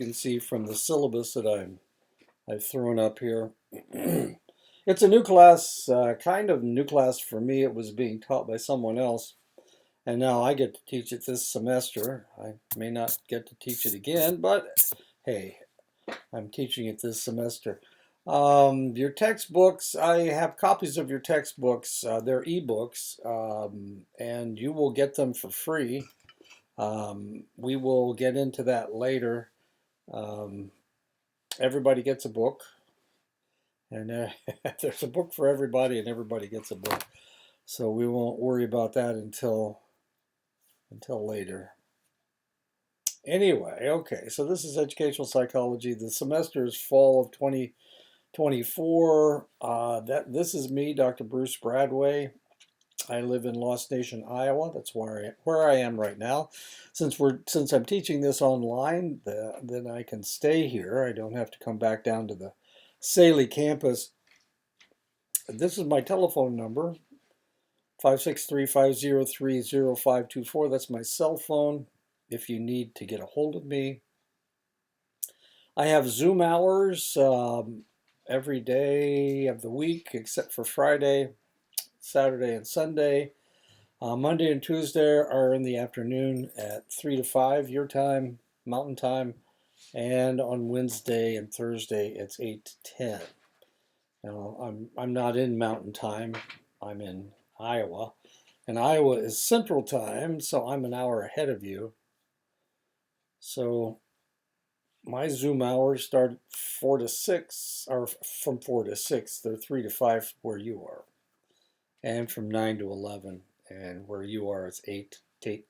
You can see from the syllabus that I've thrown up here. It's a new class, kind of new class for me. It was being taught by someone else, and now I get to teach it this semester. I may not get to teach it again, but hey, I'm teaching it this semester. Your textbooks, I have copies of your textbooks. They're ebooks, and you will get them for free. We will get into that later. Um, Everybody gets a book, and there's a book for everybody, and everybody gets a book. So we won't worry about that until later. Anyway, okay. So this is educational psychology. The semester is fall of 2024. That this is me, Dr. Bruce Bradway. I live in Lost Nation, Iowa. That's where I am right now. Since I'm teaching this online, then I can stay here. I don't have to come back down to the Saley campus. This is my telephone number, 563-503-0524. That's my cell phone if you need to get a hold of me. I have Zoom hours every day of the week except for Friday, Saturday, and Sunday. Monday and Tuesday are in the afternoon at 3 to 5 your time, Mountain Time, and on Wednesday and Thursday it's 8 to 10. Now, I'm not in Mountain Time. I'm in Iowa. And Iowa is Central Time, so I'm an hour ahead of you. So my Zoom hours start 4 to 6, or from 4 to 6. They're 3 to 5 where you are. And from 9 to 11. And where you are, it's 8 to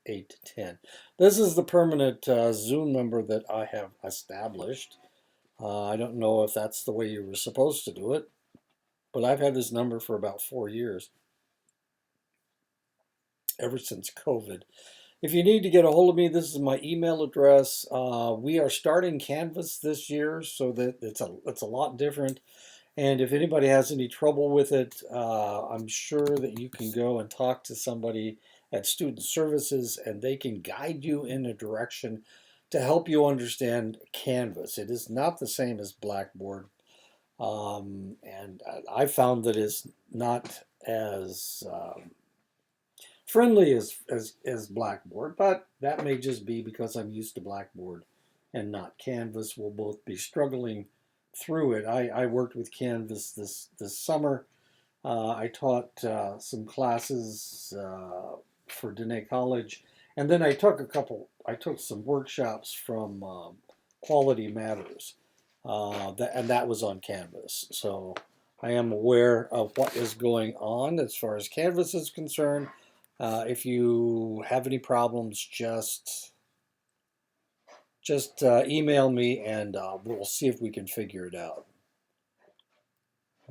10. This is the permanent Zoom number that I have established. I don't know if that's the way you were supposed to do it, but I've had this number for about 4 years, ever since COVID. If you need to get a hold of me, this is my email address. We are starting Canvas this year, so that it's a lot different. And if anybody has any trouble with it, I'm sure that you can go and talk to somebody at Student Services, and they can guide you in a direction to help you understand Canvas. It is not the same as Blackboard, and I found that it's not as friendly as Blackboard, but that may just be because I'm used to Blackboard and not Canvas. We'll both be struggling through it. I worked with Canvas this summer. I taught some classes for Dene College, and then I took some workshops from Quality Matters, and that was on Canvas. So I am aware of what is going on as far as Canvas is concerned. If you have any problems, just email me, and we'll see if we can figure it out.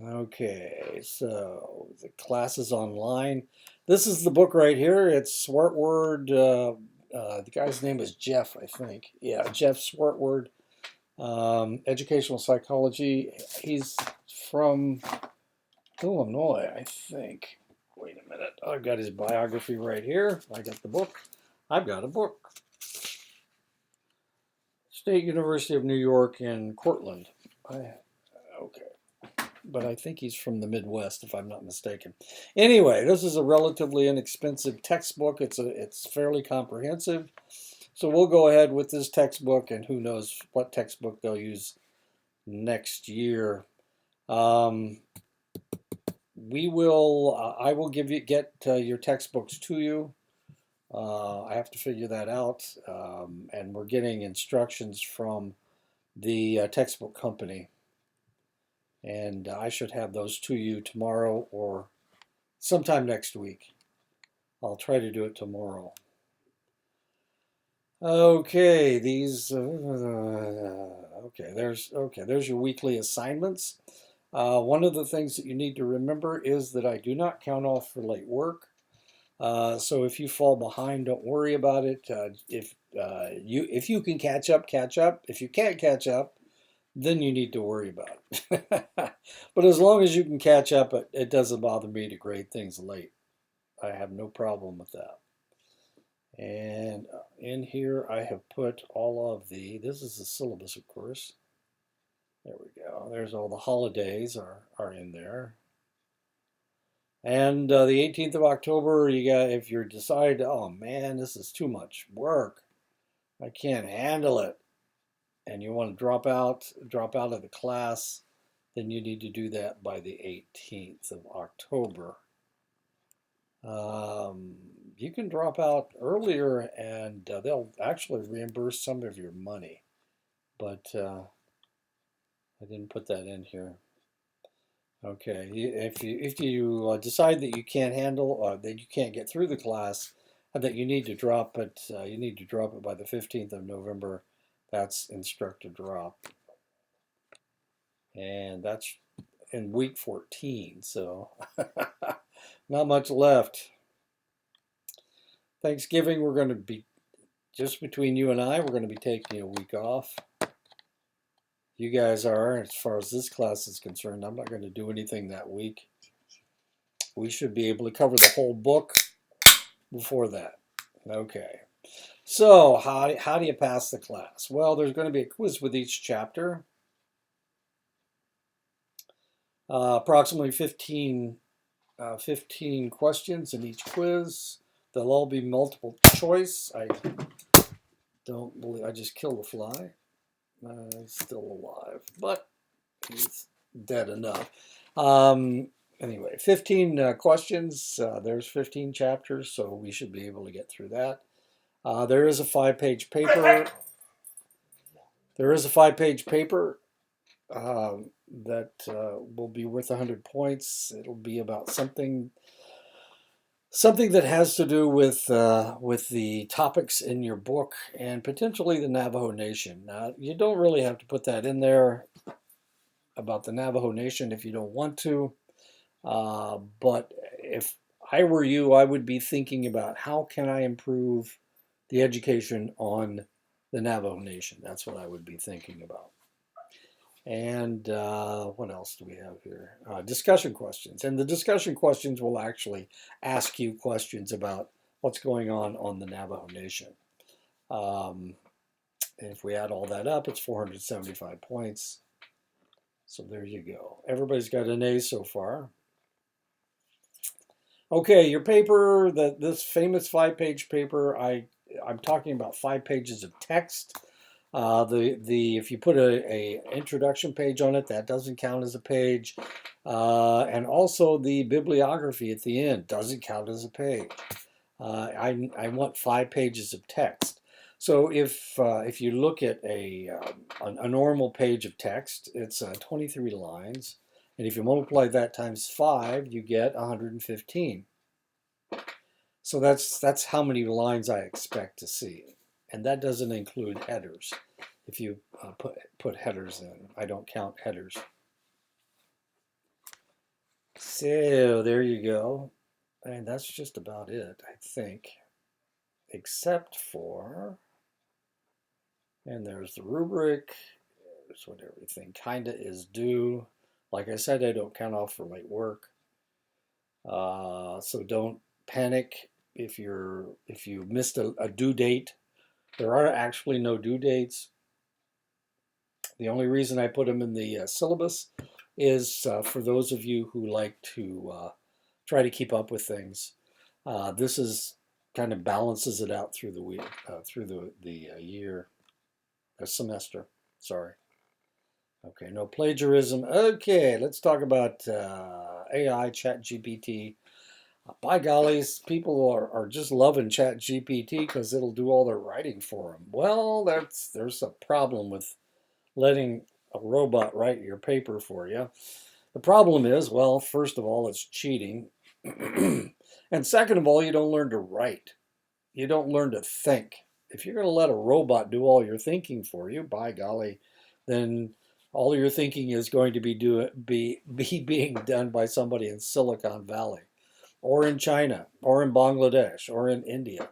Okay, so the class is online. This is the book right here. It's Swartword. The guy's name is Jeff, I think. Yeah, Jeff Swartword. Educational psychology. He's from Illinois, I think. Wait a minute. I've got his biography right here. I got the book. I've got a book. State University of New York in Cortland. Okay. But I think he's from the Midwest, if I'm not mistaken. Anyway, this is a relatively inexpensive textbook. It's fairly comprehensive. So we'll go ahead with this textbook, and who knows what textbook they'll use next year. I will get your textbooks to you. I have to figure that out, and we're getting instructions from the textbook company, and I should have those to you tomorrow or sometime next week. I'll try to do it tomorrow. Okay, there's your weekly assignments. One of the things that you need to remember is that I do not count off for late work. So if you fall behind, don't worry about it. If you can catch up, catch up. If you can't catch up, then you need to worry about it. But as long as you can catch up, it doesn't bother me to grade things late. I have no problem with that. And in here I have put all of this is the syllabus, of course. There we go. There's all the holidays are in there. And the 18th of October, you got, if you decide, oh man, this is too much work, I can't handle it, and you want to drop out of the class, then you need to do that by the 18th of October. You can drop out earlier, and they'll actually reimburse some of your money, but I didn't put that in here. Okay, if you decide that you can't handle, that you can't get through the class, and that you need to drop it, by the 15th of November. That's instructor drop, and that's in week 14. So not much left. Thanksgiving, we're going to be just between you and I. We're going to be taking a week off. You guys are, as far as this class is concerned. I'm not going to do anything that week. We should be able to cover the whole book before that. Okay. So how do you pass the class? Well, there's going to be a quiz with each chapter. Approximately 15 questions in each quiz. They'll all be multiple choice. I don't believe I just killed a fly. He's still alive, but he's dead enough. Anyway, 15 questions. There's 15 chapters, so we should be able to get through that. There is a 5-page paper. That will be worth 100 points. It'll be about something that has to do with the topics in your book and potentially the Navajo Nation. Now, you don't really have to put that in there about the Navajo Nation if you don't want to. But if I were you, I would be thinking about how can I improve the education on the Navajo Nation. That's what I would be thinking about. And what else do we have here? Discussion questions. And the discussion questions will actually ask you questions about what's going on the Navajo Nation. And if we add all that up, it's 475 points. So there you go. Everybody's got an A so far. Okay, your paper, this famous 5-page paper, I'm talking about 5 pages of text. If you put a introduction page on it, that doesn't count as a page, and also the bibliography at the end doesn't count as a page. I want 5 pages of text. So if you look at a normal page of text, it's 23 lines, and if you multiply that times 5, you get 115. So that's how many lines I expect to see. And that doesn't include headers. If you put headers in, I don't count headers. So there you go. And that's just about it, I think. Except for, and there's the rubric. There's what everything kinda is due. Like I said, I don't count off for late work. So don't panic if you missed a due date. There are actually no due dates. The only reason I put them in the syllabus is for those of you who like to try to keep up with things. This is kind of balances it out through the week, through the year, a semester. Sorry. Okay, no plagiarism. Okay, let's talk about AI, ChatGPT. By gollies, people are just loving ChatGPT because it'll do all their writing for them. Well, there's a problem with letting a robot write your paper for you. The problem is, well, first of all, it's cheating. And second of all, you don't learn to write. You don't learn to think. If you're going to let a robot do all your thinking for you, by golly, then all your thinking is going to be being done by somebody in Silicon Valley, or in China, or in Bangladesh, or in India,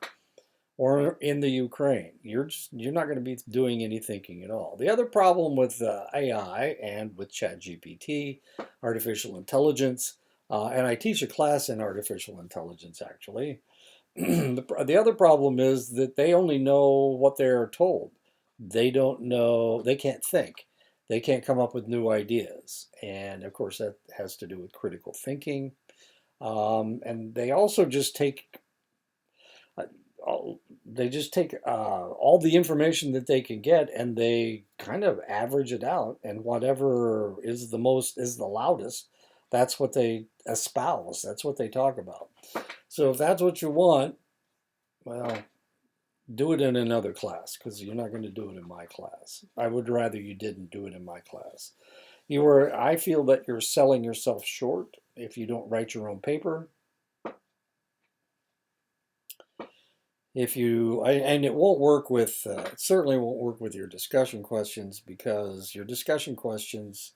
or in the Ukraine. You're not going to be doing any thinking at all. The other problem with AI and with ChatGPT, artificial intelligence, and I teach a class in artificial intelligence actually, The other problem is that they only know what they're told. They don't know, they can't think. They can't come up with new ideas. And of course, that has to do with critical thinking. And they also just take uh, all the information that they can get, and they kind of average it out, and whatever is the most is the loudest, that's what they espouse, that's what they talk about. So if that's what you want, well, do it in another class, because you're not going to do it in my class. I would rather you didn't do it in my class. I feel that you're selling yourself short if you don't write your own paper. And it won't work with, it certainly won't work with your discussion questions, because your discussion questions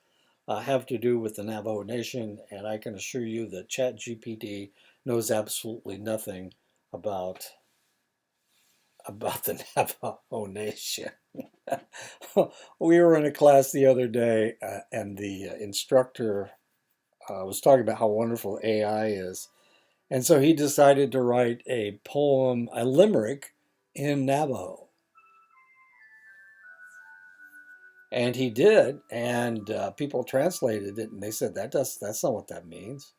have to do with the Navajo Nation, and I can assure you that ChatGPT knows absolutely nothing about the Navajo Nation. We were in a class the other day, and the instructor was talking about how wonderful AI is. And so he decided to write a poem, a limerick in Navajo. And he did, and people translated it, and they said that's not what that means.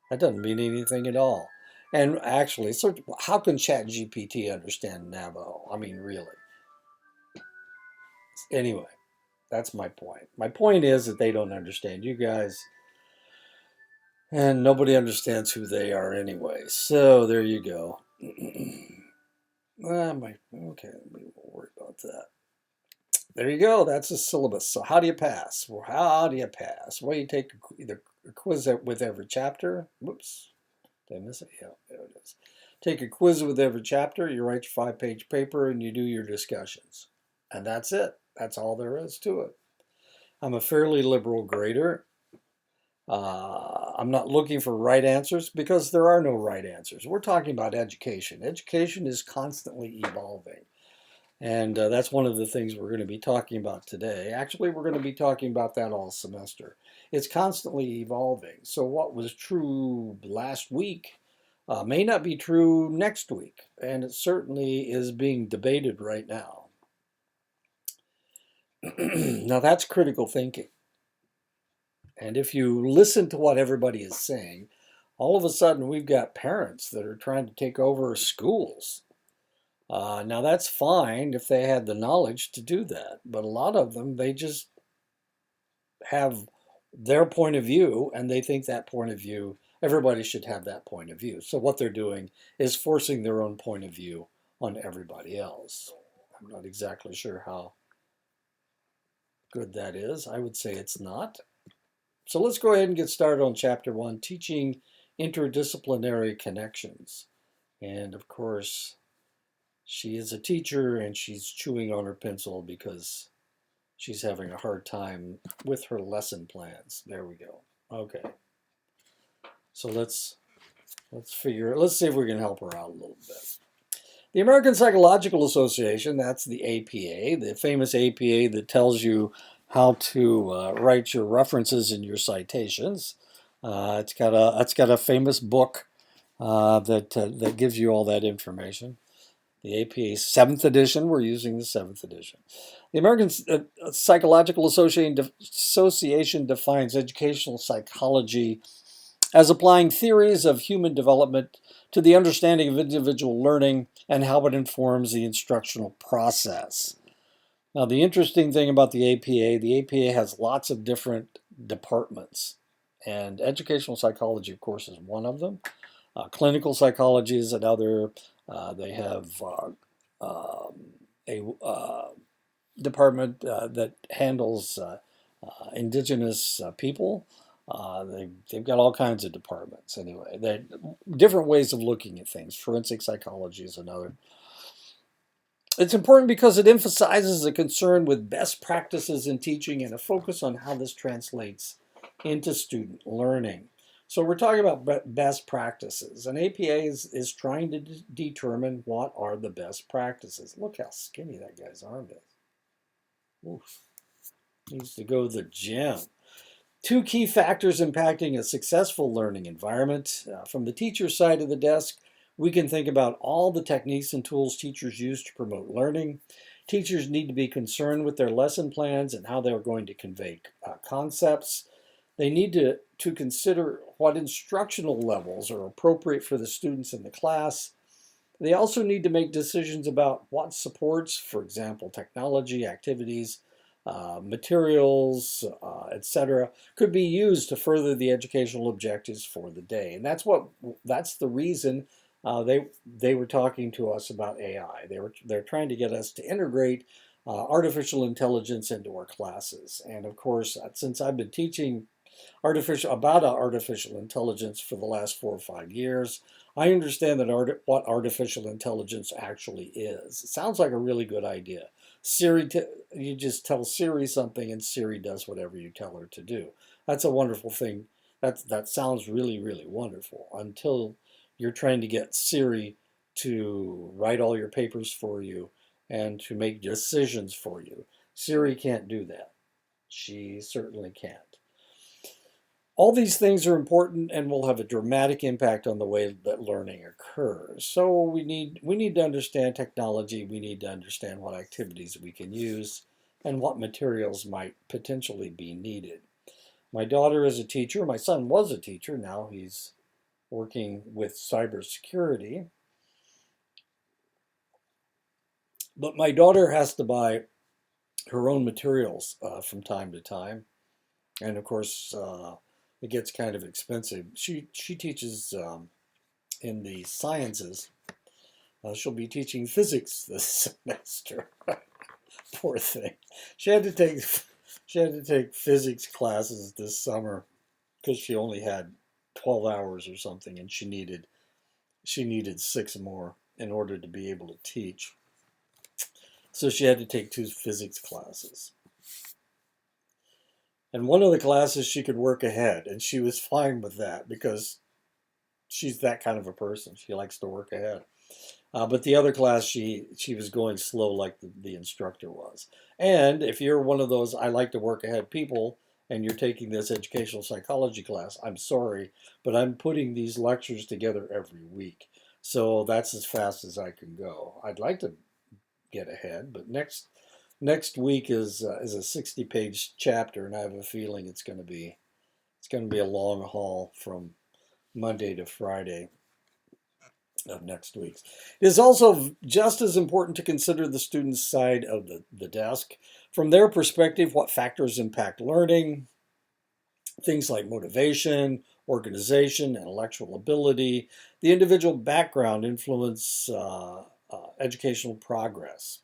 That doesn't mean anything at all. And actually, so how can ChatGPT understand Navajo? I mean, really. Anyway, that's my point. My point is that they don't understand you guys, and nobody understands who they are anyway. So there you go. Okay, we won't worry about that. There you go. That's the syllabus. So how do you pass? Well, how do you pass? Well, you take either a quiz with every chapter. Whoops, did I miss it? Yeah, there it is. Take a quiz with every chapter. You write your 5-page paper, and you do your discussions, and that's it. That's all there is to it. I'm a fairly liberal grader. I'm not looking for right answers, because there are no right answers. We're talking about education. Education is constantly evolving. And that's one of the things we're going to be talking about today. Actually, we're going to be talking about that all semester. It's constantly evolving. So what was true last week may not be true next week. And it certainly is being debated right now. Now, that's critical thinking. And if you listen to what everybody is saying, all of a sudden we've got parents that are trying to take over schools. Now that's fine if they had the knowledge to do that, but a lot of them, they just have their point of view, and they think that point of view, everybody should have that point of view. So what they're doing is forcing their own point of view on everybody else. I'm not exactly sure how good that is. I would say it's not. So let's go ahead and get started on chapter 1, teaching interdisciplinary connections. And of course, she is a teacher, and she's chewing on her pencil because she's having a hard time with her lesson plans. There we go. Okay. So let's see if we can help her out a little bit. The American Psychological Association, that's the APA, the famous APA that tells you how to write your references and your citations. It's got a famous book that gives you all that information. The APA 7th edition, we're using the 7th edition. The American Psychological Association defines educational psychology as applying theories of human development to the understanding of individual learning and how it informs the instructional process. Now, the interesting thing about the APA has lots of different departments, and educational psychology, of course, is one of them. Clinical psychology is another. They have a department that handles indigenous people. They've got all kinds of departments anyway. Different ways of looking at things. Forensic psychology is another. It's important because it emphasizes a concern with best practices in teaching and a focus on how this translates into student learning. So we're talking about best practices, and APA is trying to determine what are the best practices. Look how skinny that guy's arm is. Oof. Needs to go to the gym. 2 key factors impacting a successful learning environment. From the teacher's side of the desk, We can think about all the techniques and tools teachers use to promote learning. Teachers need to be concerned with their lesson plans and how they're going to convey concepts. They need to consider what instructional levels are appropriate for the students in the class. They also need to make decisions about what supports, for example, technology, activities, materials, etc., could be used to further the educational objectives for the day. And that's the reason they were talking to us about AI. They're trying to get us to integrate artificial intelligence into our classes. And of course, since I've been teaching artificial intelligence for the last 4 or 5 years, I understand that what artificial intelligence actually is. It sounds like a really good idea. You just tell Siri something and Siri does whatever you tell her to do. That's a wonderful thing. That sounds really, really wonderful until you're trying to get Siri to write all your papers for you and to make decisions for you. Siri can't do that. She certainly can't. All these things are important and will have a dramatic impact on the way that learning occurs. So we need to understand technology, we need to understand what activities we can use and what materials might potentially be needed. My daughter is a teacher, my son was a teacher, now he's working with cybersecurity. But my daughter has to buy her own materials from time to time. And of course, it gets kind of expensive. She teaches in the sciences. She'll be teaching physics this semester. Poor thing. She had to take physics classes this summer because she only had 12 hours or something, and she needed 6 more in order to be able to teach. So she had to take 2 physics classes. And one of the classes she could work ahead, and she was fine with that because she's that kind of a person. She likes to work ahead. But the other class, she was going slow like the instructor was. And if you're one of those I like to work ahead people, and you're taking this educational psychology class, I'm sorry, but I'm putting these lectures together every week. So that's as fast as I can go. I'd like to get ahead, but next week is a 60-page chapter, and I have a feeling it's going to be a long haul from Monday to Friday of next week. It is also just as important to consider the student's side of the desk. From their perspective, what factors impact learning, things like motivation, organization, intellectual ability, the individual background influence educational progress.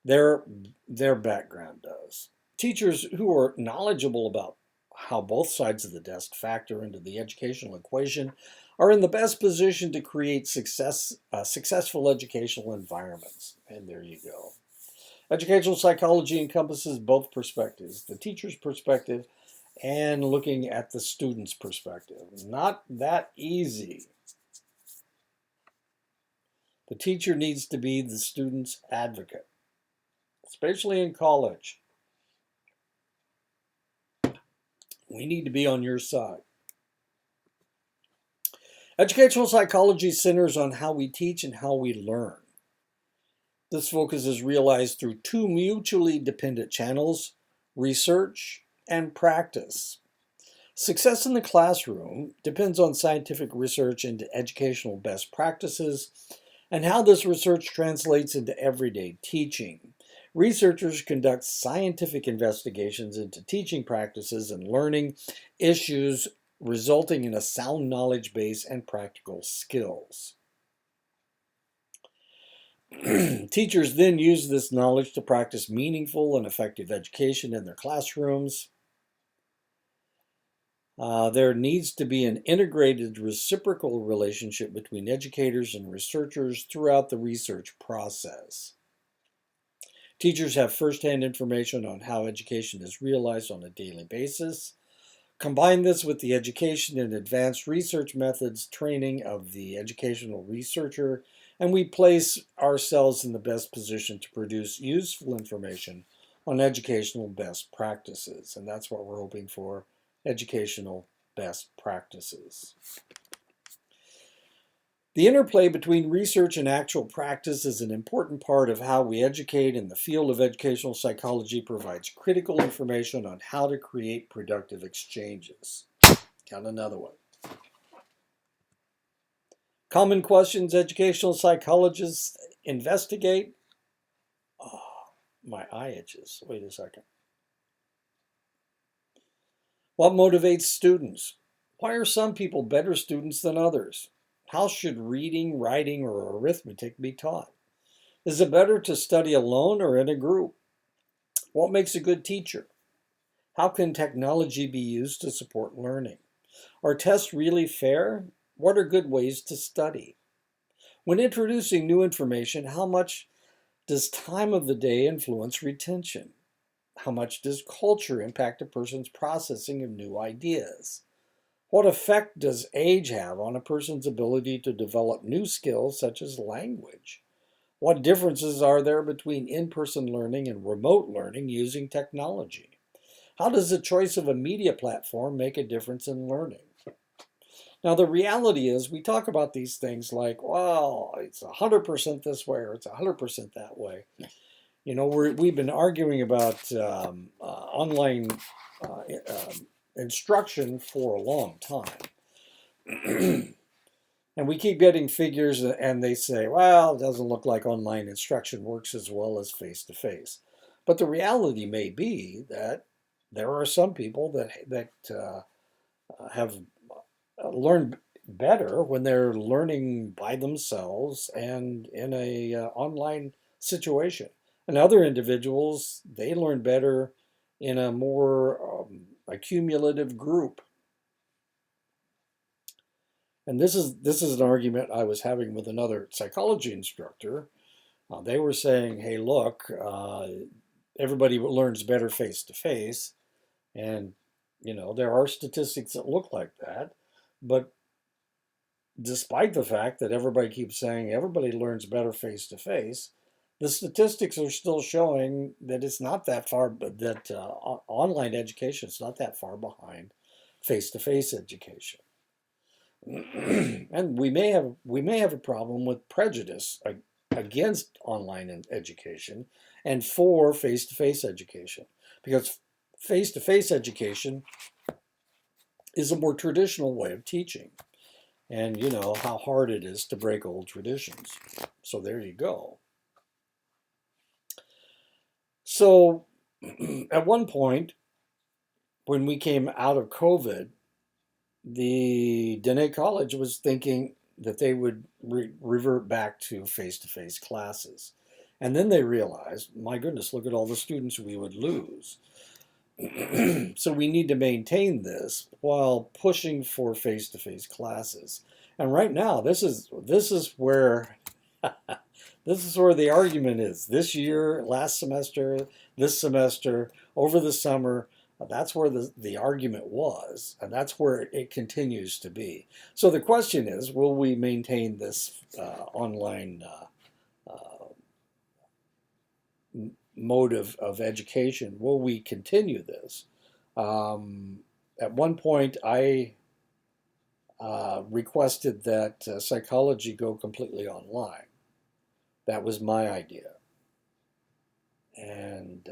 Their background does. Teachers who are knowledgeable about how both sides of the desk factor into the educational equation are in the best position to create successful educational environments. And there you go. Educational psychology encompasses both perspectives, the teacher's perspective and looking at the student's perspective. Not that easy. The teacher needs to be the student's advocate, especially in college. We need to be on your side. Educational psychology centers on how we teach and how we learn. This focus is realized through 2 mutually dependent channels, research and practice. Success in the classroom depends on scientific research into educational best practices and how this research translates into everyday teaching. Researchers conduct scientific investigations into teaching practices and learning issues, resulting in a sound knowledge base and practical skills. Teachers then use this knowledge to practice meaningful and effective education in their classrooms. There needs to be an integrated reciprocal relationship between educators and researchers throughout the research process. Teachers have firsthand information on how education is realized on a daily basis. Combine this with the education and advanced research methods training of the educational researcher, and we place ourselves in the best position to produce useful information on educational best practices. And that's what we're hoping for, educational best practices. The interplay between research and actual practice is an important part of how we educate, and the field of educational psychology provides critical information on how to create productive exchanges. Got another one. Common questions educational psychologists investigate. Oh, my eye itches. Wait a second. What motivates students? Why are some people better students than others? How should reading, writing, or arithmetic be taught? Is it better to study alone or in a group? What makes a good teacher? How can technology be used to support learning? Are tests really fair? What are good ways to study? When introducing new information, how much does time of the day influence retention? How much does culture impact a person's processing of new ideas? What effect does age have on a person's ability to develop new skills such as language? What differences are there between in-person learning and remote learning using technology? How does the choice of a media platform make a difference in learning? Now, the reality is we talk about these things like, well, it's 100% this way or it's 100% that way. You know, we've been arguing about online instruction for a long time. And we keep getting figures and they say, well, it doesn't look like online instruction works as well as face-to-face. But the reality may be that there are some people that have learned better when they're learning by themselves and in a online situation. And other individuals, they learn better in a more accumulative group. And this is an argument I was having with another psychology instructor. They were saying, hey, look, everybody learns better face to face. And, you know, there are statistics that look like that. But despite the fact that everybody keeps saying everybody learns better face to face, the statistics are still showing that it's not that far, that online education is not that far behind face to face education. And we may have a problem with prejudice against online education and for face-to-face education, because face-to-face education is a more traditional way of teaching, and you know how hard it is to break old traditions. So there you go. So at one point when we came out of COVID, the Dene College was thinking that they would revert back to face-to-face classes. And then they realized, my goodness, look at all the students we would lose. So we need to maintain this while pushing for face-to-face classes. And right now, this is where this is where the argument is. This year, last semester, this semester, over the summer, that's where the argument was, and that's where it continues to be. So the question is, will we maintain this online mode of education? Will we continue this? At one point, I requested that psychology go completely online. That was my idea. And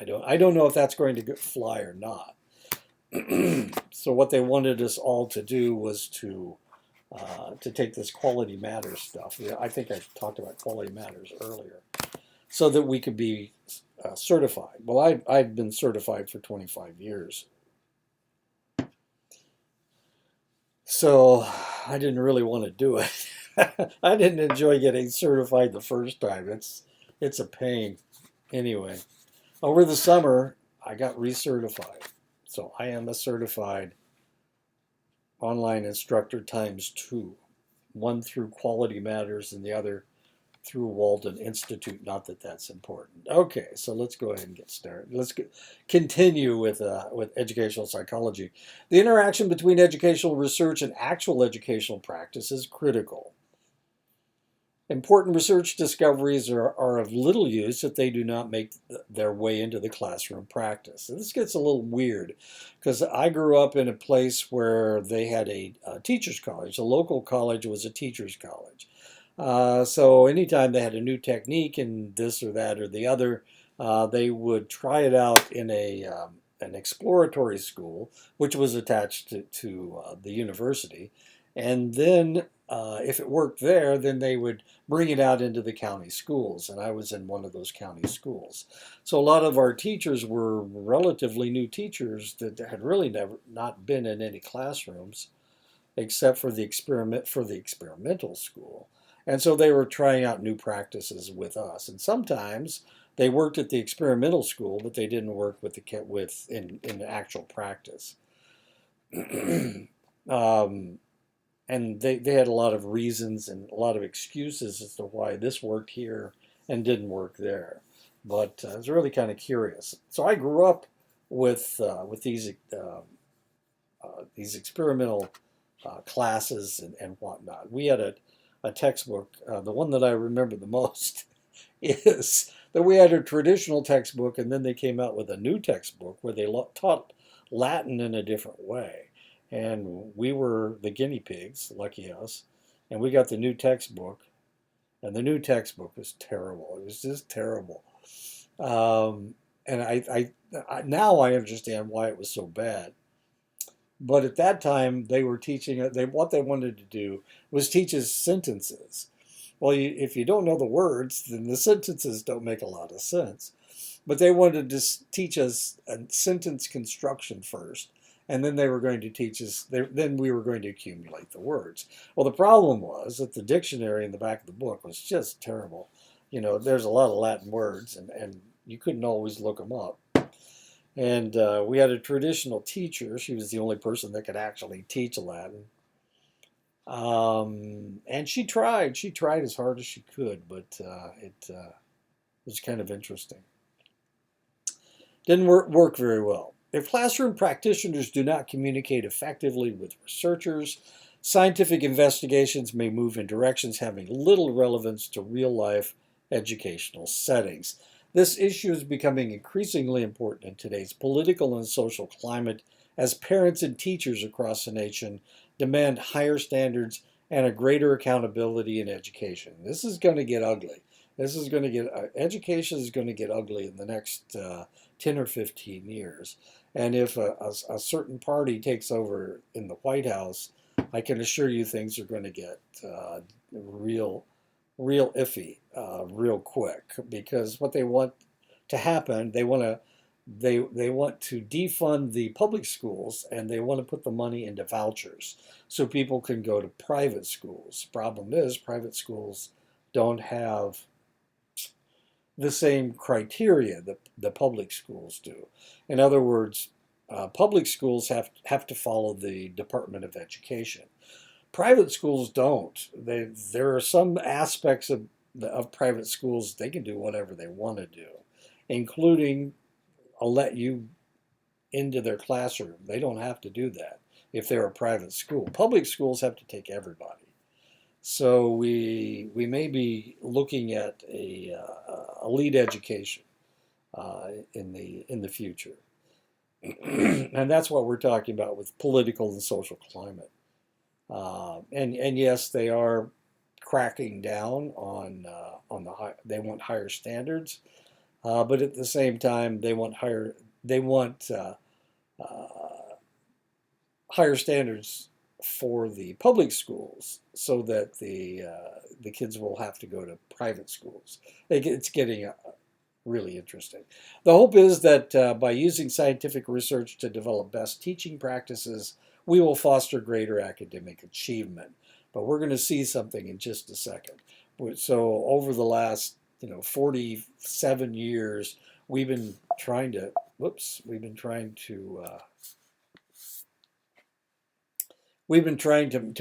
I don't know if that's going to fly or not. So what they wanted us all to do was to take this Quality Matters stuff. I think I talked about Quality Matters earlier, so that we could be certified. Well, I've been certified for 25 years. So I didn't really want to do it. I didn't enjoy getting certified the first time. It's a pain. Anyway, over the summer, I got recertified. So I am a certified online instructor times 2. One through Quality Matters and the other through Walden Institute. Not that that's important. Okay, so let's go ahead and get started. Let's continue with educational psychology. The interaction between educational research and actual educational practice is critical. Important research discoveries are of little use if they do not make their way into the classroom practice. And this gets a little weird because I grew up in a place where they had a teacher's college. The local college was a teacher's college. So anytime they had a new technique in this or that or the other, they would try it out in an exploratory school, which was attached to the university. And then if it worked there, then they would bring it out into the county schools. And I was in one of those county schools. So a lot of our teachers were relatively new teachers that had really never not been in any classrooms except for the experimental school. And so they were trying out new practices with us. And sometimes they worked at the experimental school, but they didn't work in actual practice. um, and they had a lot of reasons and a lot of excuses as to why this worked here and didn't work there. But it's really kind of curious. So I grew up with these experimental classes and whatnot. We had a textbook. The one that I remember the most is that we had a traditional textbook, and then they came out with a new textbook where they taught Latin in a different way. And we were the guinea pigs, lucky us, and we got the new textbook, and the new textbook was terrible. It was just terrible. And now I understand why it was so bad. But at that time, they were teaching, what they wanted to do was teach us sentences. Well, if you don't know the words, then the sentences don't make a lot of sense. But they wanted to teach us a sentence construction first, and then they were going to teach us, then we were going to accumulate the words. Well, the problem was that the dictionary in the back of the book was just terrible. There's a lot of Latin words, and you couldn't always look them up. And we had a traditional teacher. She was the only person that could actually teach Latin. And she tried. She tried as hard as she could, but it was kind of interesting. Didn't work very well. If classroom practitioners do not communicate effectively with researchers, scientific investigations may move in directions having little relevance to real-life educational settings. This issue is becoming increasingly important in today's political and social climate as parents and teachers across the nation demand higher standards and a greater accountability in education. This is going to get ugly. Education is going to get ugly in the next 10 or 15 years. And if a certain party takes over in the White House, I can assure you things are going to get real iffy real quick, because what they want to happen, they want to defund the public schools, and they want to put the money into vouchers so people can go to private schools. Problem is, private schools don't have the same criteria that the public schools do. In other words, public schools have to follow the Department of Education. Private schools don't. There are some aspects of private schools they can do whatever they want to do, including let you into their classroom. They don't have to do that if they're a private school. Public schools have to take everybody. So we may be looking at a elite education in the future, and that's what we're talking about with political and social climate. And yes, they are cracking down on the high. They want higher standards, but at the same time, they want higher standards for the public schools, so that the kids will have to go to private schools. It's getting really interesting. The hope is that by using scientific research to develop best teaching practices, we will foster greater academic achievement. But we're going to see something in just a second. So over the last 47 years, we've been trying to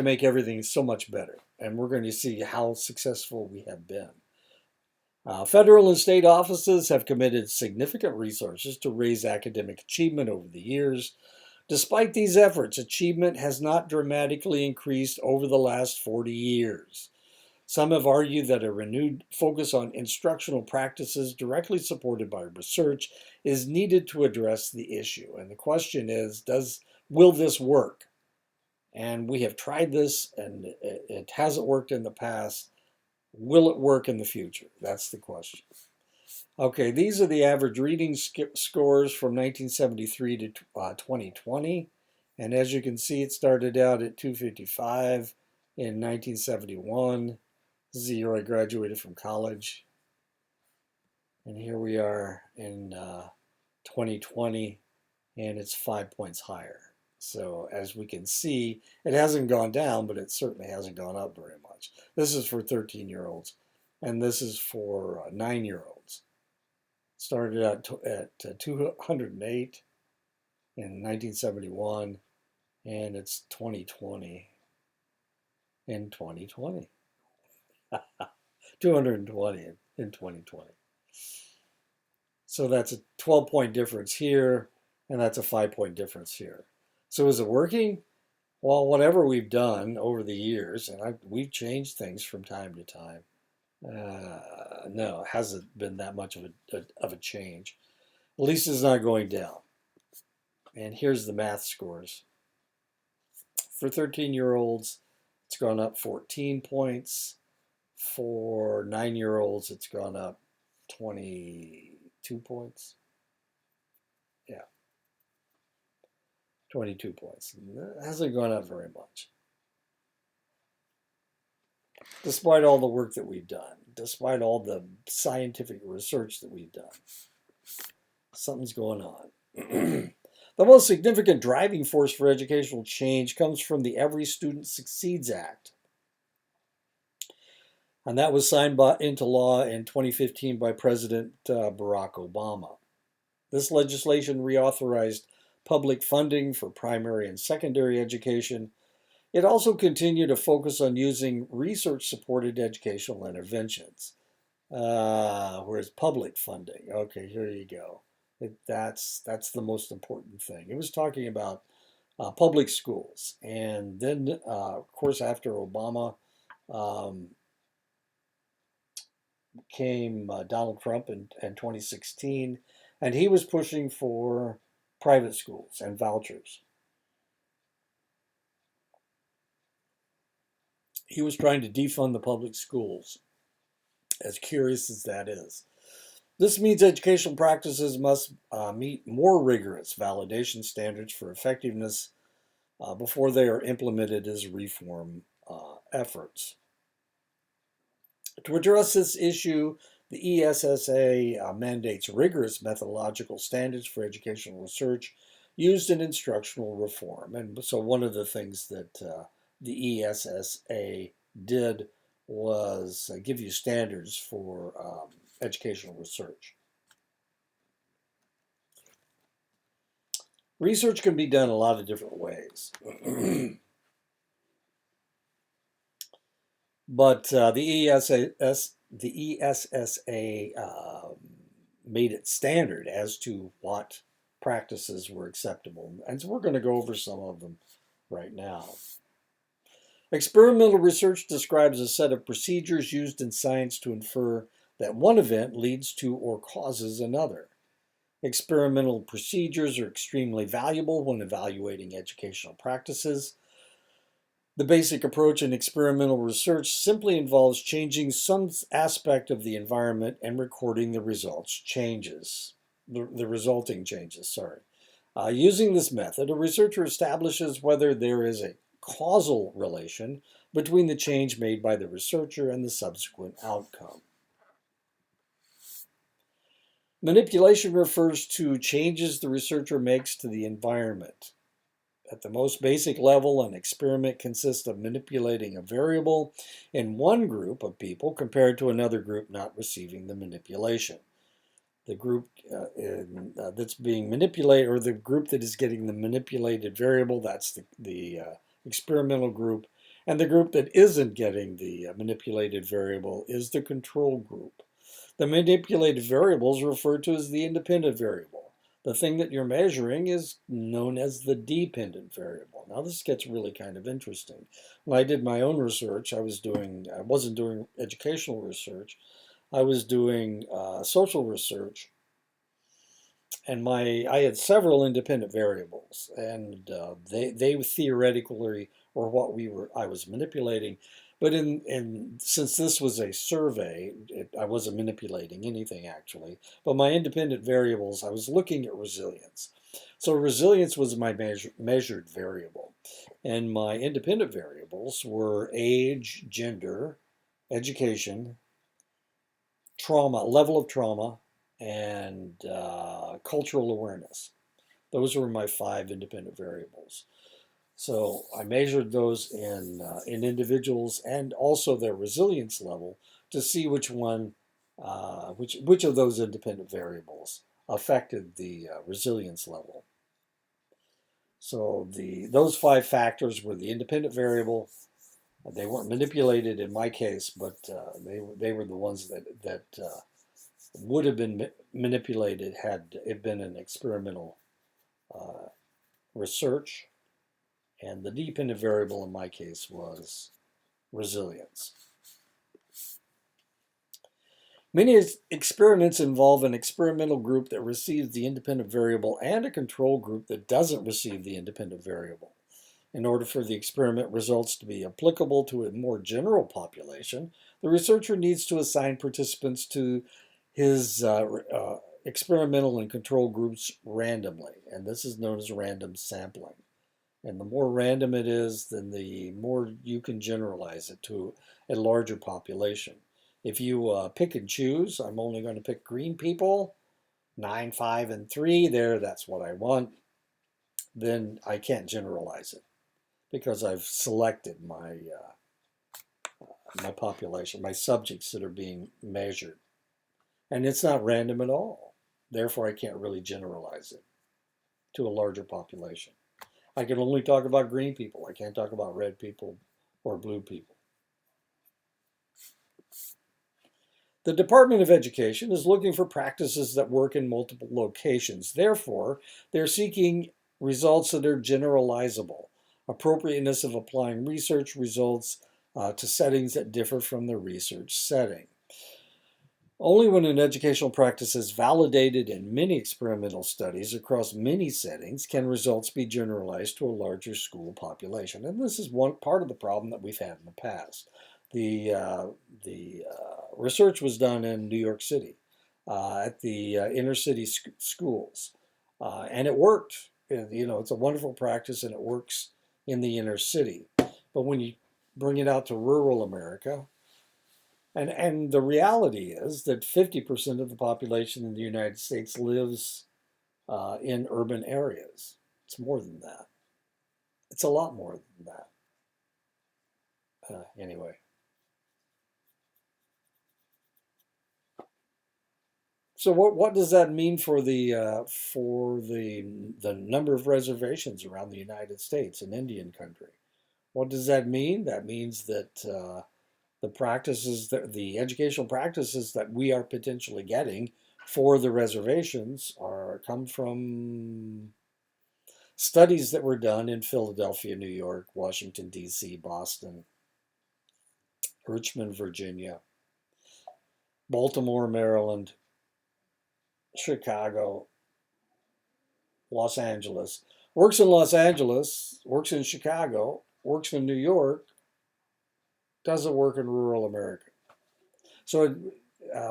make everything so much better, and we're going to see how successful we have been. Federal and state offices have committed significant resources to raise academic achievement over the years. Despite these efforts, achievement has not dramatically increased over the last 40 years. Some have argued that a renewed focus on instructional practices directly supported by research is needed to address the issue. And the question is, will this work? And we have tried this and it hasn't worked in the past. Will it work in the future? That's the question. Okay, these are the average reading scores from 1973 to 2020. And as you can see, it started out at 255 in 1971. This is the year I graduated from college. And here we are in 2020, and it's 5 points higher. So as we can see, it hasn't gone down, but it certainly hasn't gone up very much. This is for 13-year-olds, and this is for 9-year-olds. Started out at 208 in 1971, and it's 2020 in 2020. 220 in 2020. So that's a 12-point difference here, and that's a 5-point difference here. So is it working? Well, whatever we've done over the years, and we've changed things from time to time. No, it hasn't been that much of a change. At least it's not going down. And here's the math scores. For 13-year-olds, it's gone up 14 points. For 9-year-olds, it's gone up 22 points. Yeah, 22 points. It hasn't gone up very much. Despite all the work that we've done, despite all the scientific research that we've done, something's going on. The most significant driving force for educational change comes from the Every Student Succeeds Act. And that was signed into law in 2015 by President Barack Obama. This legislation reauthorized public funding for primary and secondary education. It also continued to focus on using research-supported educational interventions. Whereas public funding, okay, here you go. That's the most important thing. It was talking about public schools. And then, of course, after Obama, came Donald Trump in 2016, and he was pushing for private schools and vouchers. He was trying to defund the public schools, as curious as that is. This means educational practices must meet more rigorous validation standards for effectiveness before they are implemented as reform efforts. To address this issue, the ESSA mandates rigorous methodological standards for educational research used in instructional reform. And so one of the things that the ESSA did was give you standards for educational research. Research can be done a lot of different ways. But the ESSA made it standard as to what practices were acceptable. And so we're going to go over some of them right now. Experimental research describes a set of procedures used in science to infer that one event leads to or causes another. Experimental procedures are extremely valuable when evaluating educational practices. The basic approach in experimental research simply involves changing some aspect of the environment and recording the resulting changes. Using this method, a researcher establishes whether there is a causal relation between the change made by the researcher and the subsequent outcome. Manipulation refers to changes the researcher makes to the environment. At the most basic level, an experiment consists of manipulating a variable in one group of people compared to another group not receiving the manipulation. The group that's being manipulated, or the group that is getting the manipulated variable, that's the experimental group. And the group that isn't getting the manipulated variable is the control group. The manipulated variable is referred to as the independent variable. The thing that you're measuring is known as the dependent variable. Now this gets really kind of interesting. When I did my own research, I wasn't doing educational research. I was doing social research, and I had several independent variables, and they theoretically were what I was manipulating. But since this was a survey, I wasn't manipulating anything actually. But my independent variables, I was looking at resilience. So resilience was my measured variable, and my independent variables were age, gender, education, trauma, level of trauma, and cultural awareness. Those were my 5 independent variables. So I measured those in individuals and also their resilience level to see which of those independent variables affected the resilience level. So those 5 factors were the independent variable. They weren't manipulated in my case, but they were the ones that would have been manipulated had it been an experimental research. And the dependent variable in my case was resilience. Many experiments involve an experimental group that receives the independent variable and a control group that doesn't receive the independent variable. In order for the experiment results to be applicable to a more general population, the researcher needs to assign participants to his experimental and control groups randomly, and this is known as random sampling. And the more random it is, then the more you can generalize it to a larger population. If you pick and choose, I'm only going to pick green people, 9, 5, and 3, that's what I want, then I can't generalize it because I've selected my population, my subjects that are being measured. And it's not random at all. Therefore, I can't really generalize it to a larger population. I can only talk about green people. I can't talk about red people or blue people. The Department of Education is looking for practices that work in multiple locations. Therefore, they're seeking results that are generalizable. Appropriateness of applying research results to settings that differ from the research setting. Only when an educational practice is validated in many experimental studies across many settings can results be generalized to a larger school population. And this is one part of the problem that we've had in the past. The research was done in New York City at the inner city schools, and it worked. It's a wonderful practice and it works in the inner city. But when you bring it out to rural America, and the reality is that 50% of the population in the United States lives in urban areas. It's more than that. It's a lot more than that. Anyway. So what does that mean for the number of reservations around the United States in Indian country? What does that mean? That means that the educational practices that we are potentially getting for the reservations come from studies that were done in Philadelphia, New York, Washington, D.C., Boston, Richmond, Virginia, Baltimore, Maryland, Chicago, Los Angeles. Works in Los Angeles, works in Chicago, works in New York, doesn't work in rural America. So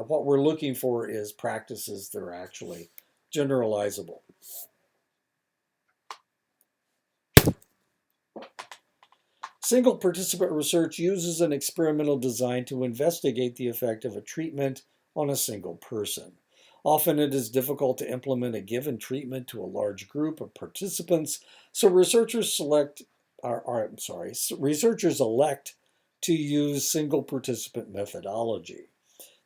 what we're looking for is practices that are actually generalizable. Single participant research uses an experimental design to investigate the effect of a treatment on a single person. Often it is difficult to implement a given treatment to a large group of participants, so researchers elect to use single participant methodology.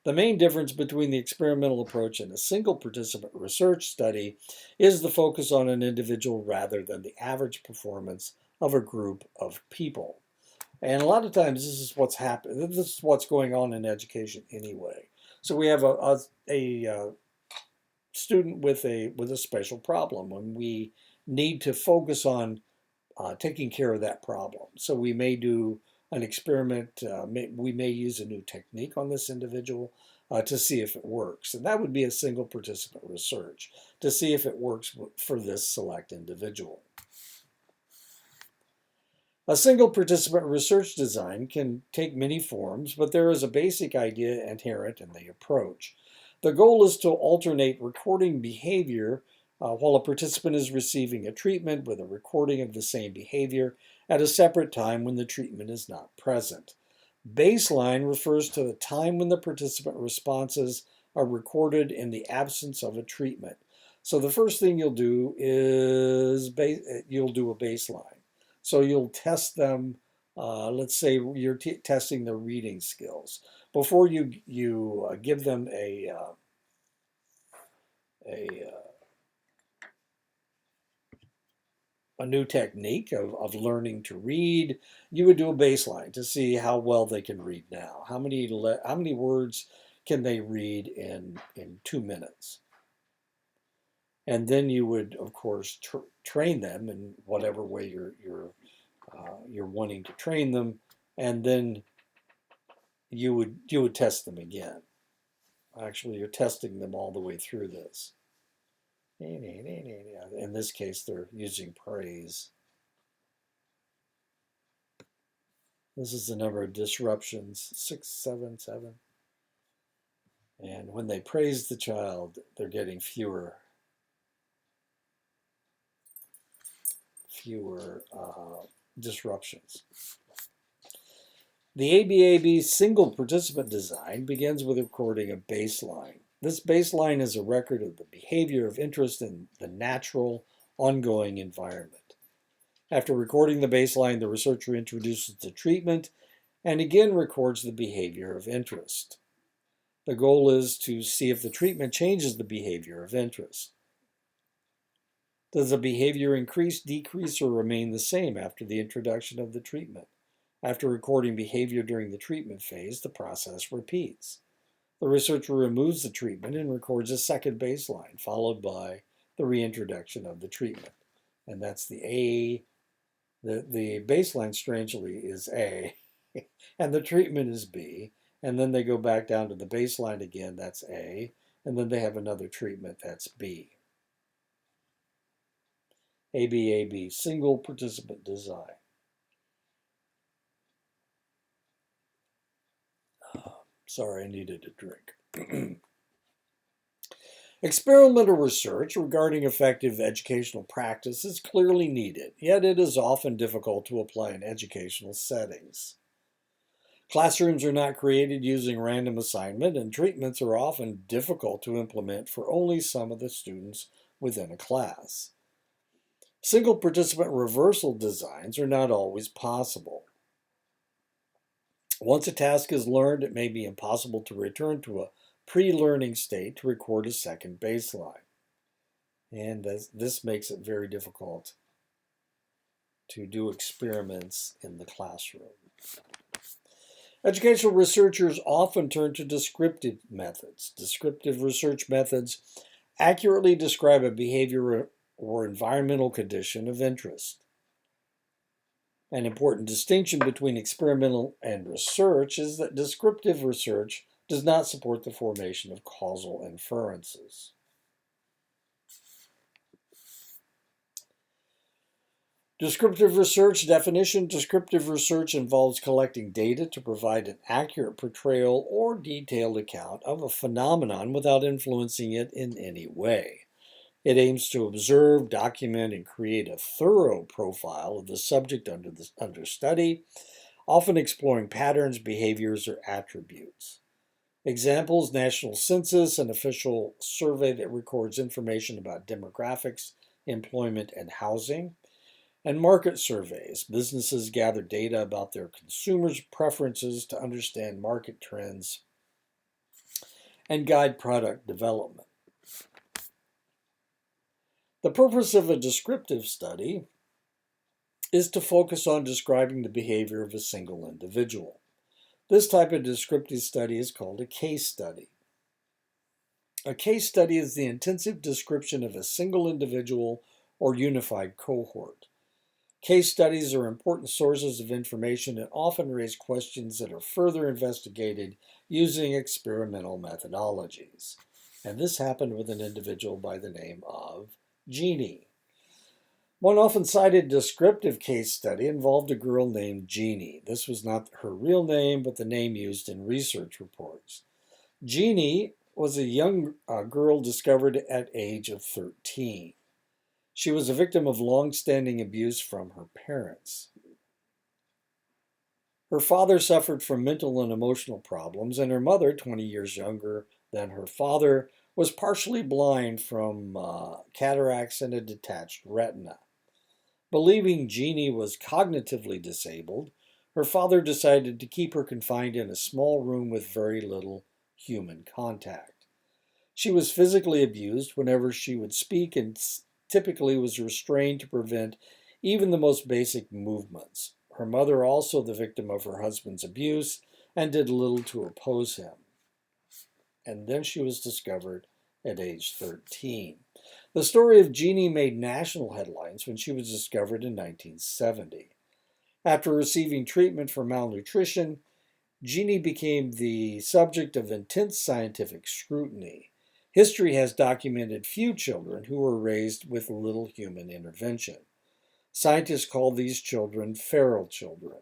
The main difference between the experimental approach and a single participant research study is the focus on an individual rather than the average performance of a group of people. And a lot of times this is what's happening. This is what's going on in education anyway. So we have a student with a special problem, and we need to focus on taking care of that problem. So we may do an experiment, we may use a new technique on this individual to see if it works. And that would be a single participant research to see if it works for this select individual. A single participant research design can take many forms, but there is a basic idea inherent in the approach. The goal is to alternate recording behavior while a participant is receiving a treatment with a recording of the same behavior at a separate time when the treatment is not present. Baseline refers to the time when the participant responses are recorded in the absence of a treatment. So the first thing you'll do is you'll do a baseline. So you'll test them. Let's say you're testing their reading skills before you give them a new technique of learning to read. You would do a baseline to see how well they can read now. How many words can they read in 2 minutes? And then you would, of course, train them in whatever way you're wanting to train them, and then you would test them again. Actually, you're testing them all the way through this. In this case, they're using praise. This is the number of disruptions, 677. And when they praise the child, they're getting fewer disruptions. The ABAB single participant design begins with recording a baseline. This baseline is a record of the behavior of interest in the natural, ongoing environment. After recording the baseline, the researcher introduces the treatment and again records the behavior of interest. The goal is to see if the treatment changes the behavior of interest. Does the behavior increase, decrease, or remain the same after the introduction of the treatment? After recording behavior during the treatment phase, the process repeats. The researcher removes the treatment and records a second baseline, followed by the reintroduction of the treatment. And that's the A. The baseline, strangely, is A, and the treatment is B. And then they go back down to the baseline again, that's A. And then they have another treatment, that's B. ABAB, single participant design. Sorry, I needed a drink. Experimental research regarding effective educational practice is clearly needed, yet it is often difficult to apply in educational settings. Classrooms are not created using random assignment, and treatments are often difficult to implement for only some of the students within a class. Single participant reversal designs are not always possible. Once a task is learned, it may be impossible to return to a pre-learning state to record a second baseline. And this makes it very difficult to do experiments in the classroom. Educational researchers often turn to descriptive methods. Descriptive research methods accurately describe a behavior or environmental condition of interest. An important distinction between experimental and research is that descriptive research does not support the formation of causal inferences. Descriptive research definition. Descriptive research involves collecting data to provide an accurate portrayal or detailed account of a phenomenon without influencing it in any way. It aims to observe, document, and create a thorough profile of the subject under study, often exploring patterns, behaviors, or attributes. Examples: national census, an official survey that records information about demographics, employment, and housing. And market surveys. Businesses gather data about their consumers' preferences to understand market trends and guide product development. The purpose of a descriptive study is to focus on describing the behavior of a single individual. This type of descriptive study is called a case study. A case study is the intensive description of a single individual or unified cohort. Case studies are important sources of information and often raise questions that are further investigated using experimental methodologies. And this happened with an individual by the name of Jeannie. One often cited descriptive case study involved a girl named Jeannie. This was not her real name, but the name used in research reports. Jeannie was a young girl discovered at age of 13. She was a victim of long-standing abuse from her parents. Her father suffered from mental and emotional problems, and her mother, 20 years younger than her father, was partially blind from cataracts and a detached retina. Believing Jeannie was cognitively disabled, her father decided to keep her confined in a small room with very little human contact. She was physically abused whenever she would speak and typically was restrained to prevent even the most basic movements. Her mother, also the victim of her husband's abuse, and did little to oppose him. And then she was discovered at age 13. The story of Jeannie made national headlines when she was discovered in 1970. After receiving treatment for malnutrition, Jeannie became the subject of intense scientific scrutiny. History has documented few children who were raised with little human intervention. Scientists call these children feral children.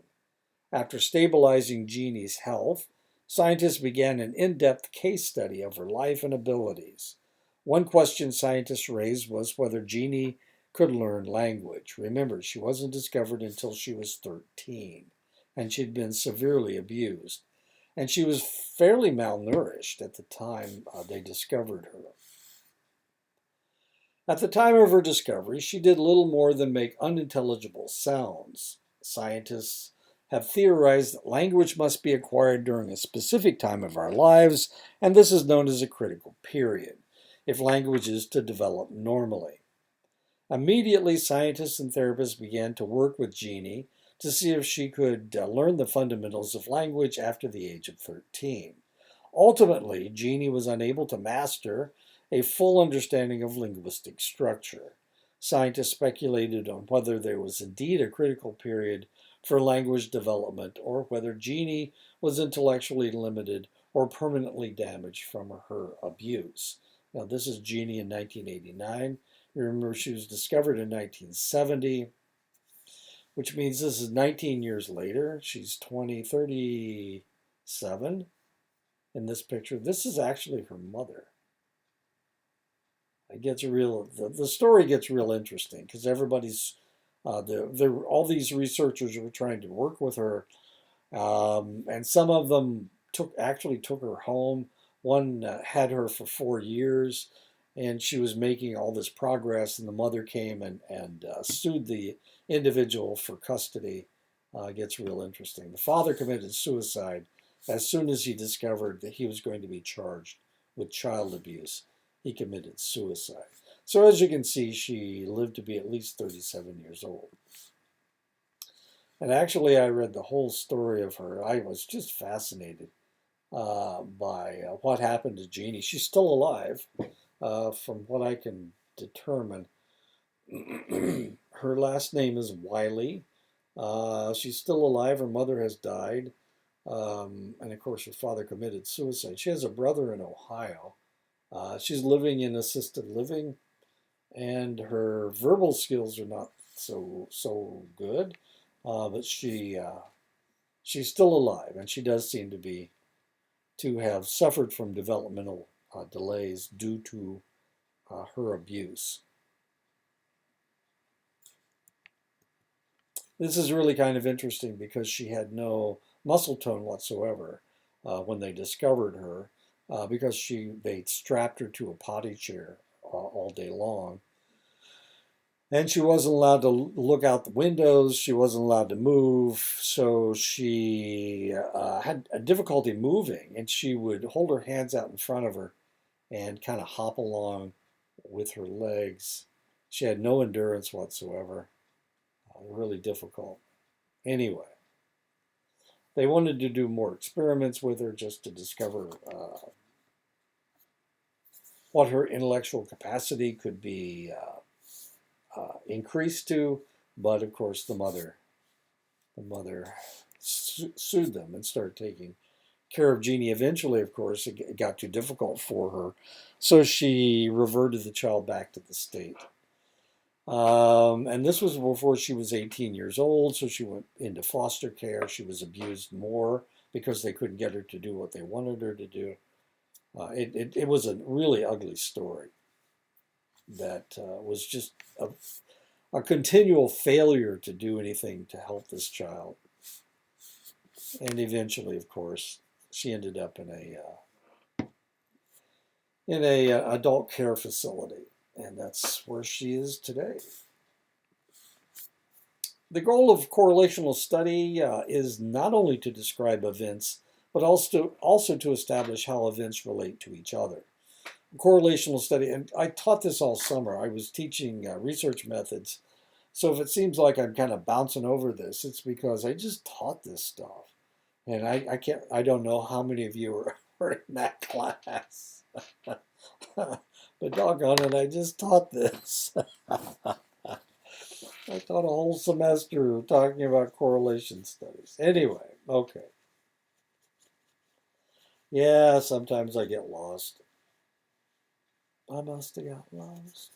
After stabilizing Jeannie's health, scientists began an in-depth case study of her life and abilities. One question scientists raised was whether Jeannie could learn language. Remember, she wasn't discovered until she was 13, and she'd been severely abused. And she was fairly malnourished at the time they discovered her. At the time of her discovery, she did little more than make unintelligible sounds. Scientists have theorized that language must be acquired during a specific time of our lives, and this is known as a critical period, if language is to develop normally. Immediately, scientists and therapists began to work with Jeannie to see if she could learn the fundamentals of language after the age of 13. Ultimately, Jeannie was unable to master a full understanding of linguistic structure. Scientists speculated on whether there was indeed a critical period for language development or whether Jeannie was intellectually limited or permanently damaged from her abuse. Now, this is Jeannie in 1989. You remember she was discovered in 1970, which means this is 19 years later. She's 37 in this picture. This is actually her mother. It gets the story gets real interesting because everybody's, all these researchers were trying to work with her, and some of them actually took her home. One had her for 4 years, and she was making all this progress, and the mother came and sued the individual for custody. It gets real interesting. The father committed suicide as soon as he discovered that he was going to be charged with child abuse. He committed suicide. So as you can see, she lived to be at least 37 years old. And actually, I read the whole story of her. I was just fascinated by what happened to Jeannie. She's still alive, from what I can determine. Her last name is Wiley. She's still alive. Her mother has died. And of course, her father committed suicide. She has a brother in Ohio. She's living in assisted living, and her verbal skills are not so good, but she's still alive, and she does seem to have suffered from developmental delays due to her abuse. This is really kind of interesting because she had no muscle tone whatsoever when they discovered her, because they strapped her to a potty chair all day long. And she wasn't allowed to look out the windows. She wasn't allowed to move. So she had a difficulty moving, and she would hold her hands out in front of her and kind of hop along with her legs. She had no endurance whatsoever. Really difficult. Anyway, they wanted to do more experiments with her just to discover what her intellectual capacity could be increased to. But of course, the mother sued them and started taking care of Jeannie. Eventually, of course, it got too difficult for her, so she reverted the child back to the state. And this was before she was 18 years old, so she went into foster care. She was abused more because they couldn't get her to do what they wanted her to do. It was a really ugly story that was just a continual failure to do anything to help this child. And eventually, of course, she ended up in a adult care facility, and that's where she is today. The goal of correlational study is not only to describe events, but also to establish how events relate to each other. Correlational study, and I taught this all summer. I was teaching research methods. So if it seems like I'm kind of bouncing over this, it's because I just taught this stuff. And I don't know how many of you were in that class. But doggone it, I just taught this. I taught a whole semester talking about correlation studies. Anyway, okay. Yeah, sometimes I get lost. I must have got lost.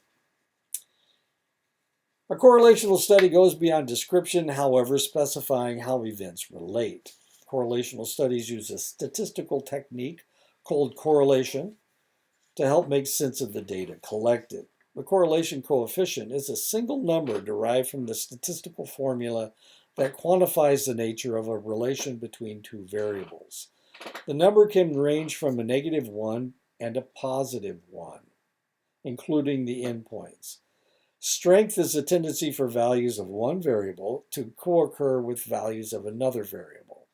A correlational study goes beyond description, however, specifying how events relate. Correlational studies use a statistical technique called correlation to help make sense of the data collected. The correlation coefficient is a single number derived from the statistical formula that quantifies the nature of a relation between two variables. The number can range from a -1 and a +1, including the endpoints. Strength is a tendency for values of one variable to co-occur with values of another variable.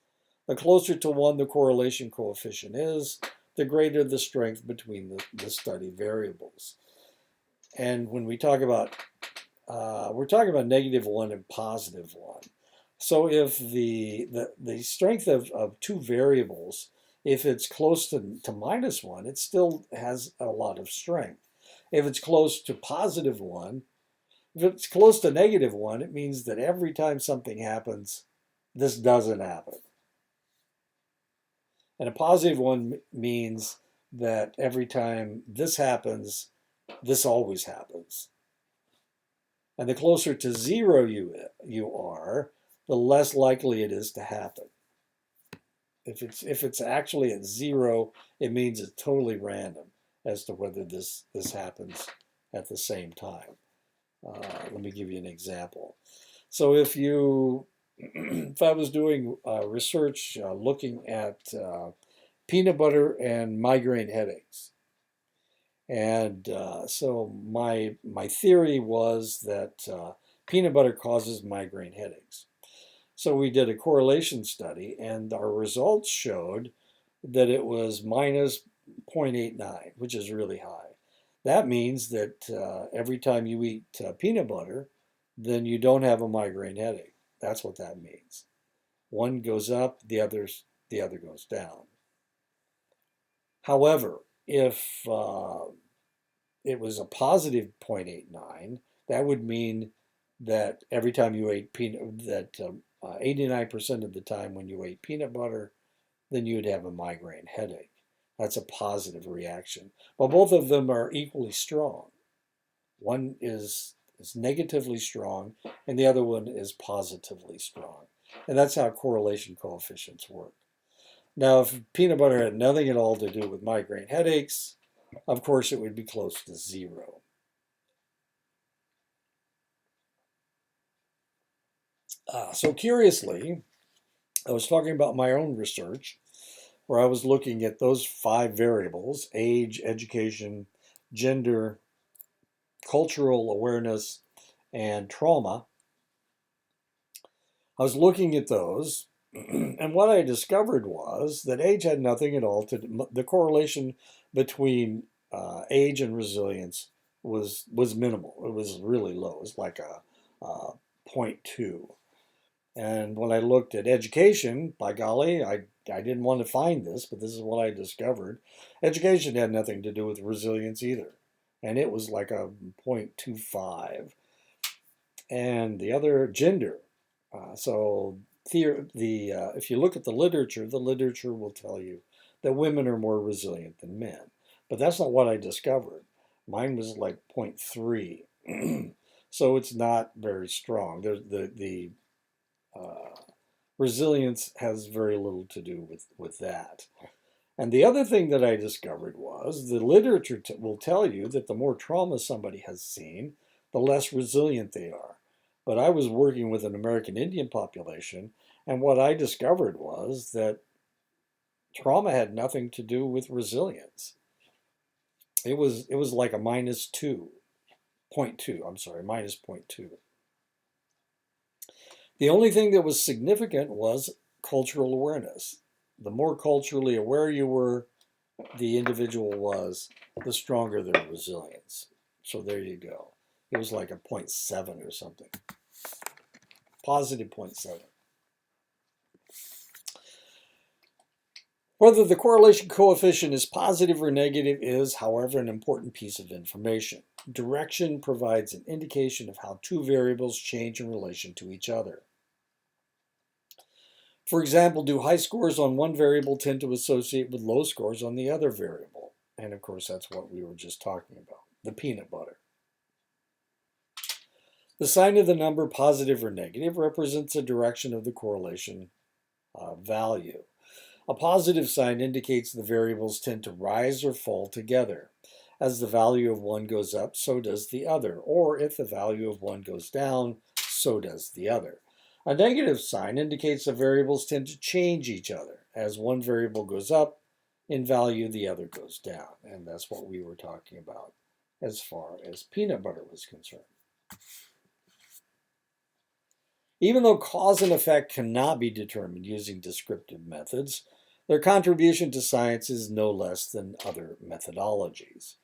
The closer to 1 the correlation coefficient is, the greater the strength between the study variables. And when we talk about, we're talking about -1 and +1. So if the strength of two variables, if it's close to -1, it still has a lot of strength. If it's close to +1, if it's close to -1, it means that every time something happens, this doesn't happen. And a +1 means that every time this happens, this always happens. And the closer to 0 you are, the less likely it is to happen. If it's actually at 0, it means it's totally random as to whether this happens at the same time. Let me give you an example. So if I was doing research looking at peanut butter and migraine headaches, and so my theory was that peanut butter causes migraine headaches. So we did a correlation study, and our results showed that it was minus 0.89, which is really high. That means that every time you eat peanut butter, then you don't have a migraine headache. That's what that means. One goes up, the other goes down. However, if it was a positive 0.89, that would mean that every time you ate peanut, that 89% of the time when you ate peanut butter, then you'd have a migraine headache. That's a positive reaction. But both of them are equally strong. One is negatively strong, and the other one is positively strong. And that's how correlation coefficients work. Now, if peanut butter had nothing at all to do with migraine headaches, of course it would be close to 0. So curiously, I was talking about my own research where I was looking at those 5 variables: age, education, gender, cultural awareness, and trauma. I was looking at those, and what I discovered was that age had nothing at all to do. The correlation between age and resilience was minimal. It was really low. It was like a 0.2. And when I looked at education, by golly, I didn't want to find this, but this is what I discovered. Education had nothing to do with resilience either. And it was like a 0.25. and the other gender. If you look at the literature will tell you that women are more resilient than men. But that's not what I discovered. Mine was like zero point 0.3. So it's not very strong. The resilience has very little to do with that. And the other thing that I discovered was the literature will tell you that the more trauma somebody has seen, the less resilient they are. But I was working with an American Indian population, and what I discovered was that trauma had nothing to do with resilience. It was like a minus 2.2. I'm sorry, minus 0.2. The only thing that was significant was cultural awareness. The more culturally aware you were, the individual was, the stronger their resilience. So there you go. It was like a 0.7 or something. Positive 0.7. Whether the correlation coefficient is positive or negative is, however, an important piece of information. Direction provides an indication of how two variables change in relation to each other. For example, do high scores on one variable tend to associate with low scores on the other variable? And of course, that's what we were just talking about, the peanut butter. The sign of the number positive or negative represents the direction of the correlation value. A positive sign indicates the variables tend to rise or fall together. As the value of one goes up, so does the other. Or if the value of one goes down, so does the other. A negative sign indicates the variables tend to change each other. As one variable goes up in value, the other goes down. And that's what we were talking about as far as peanut butter was concerned. Even though cause and effect cannot be determined using descriptive methods, their contribution to science is no less than other methodologies.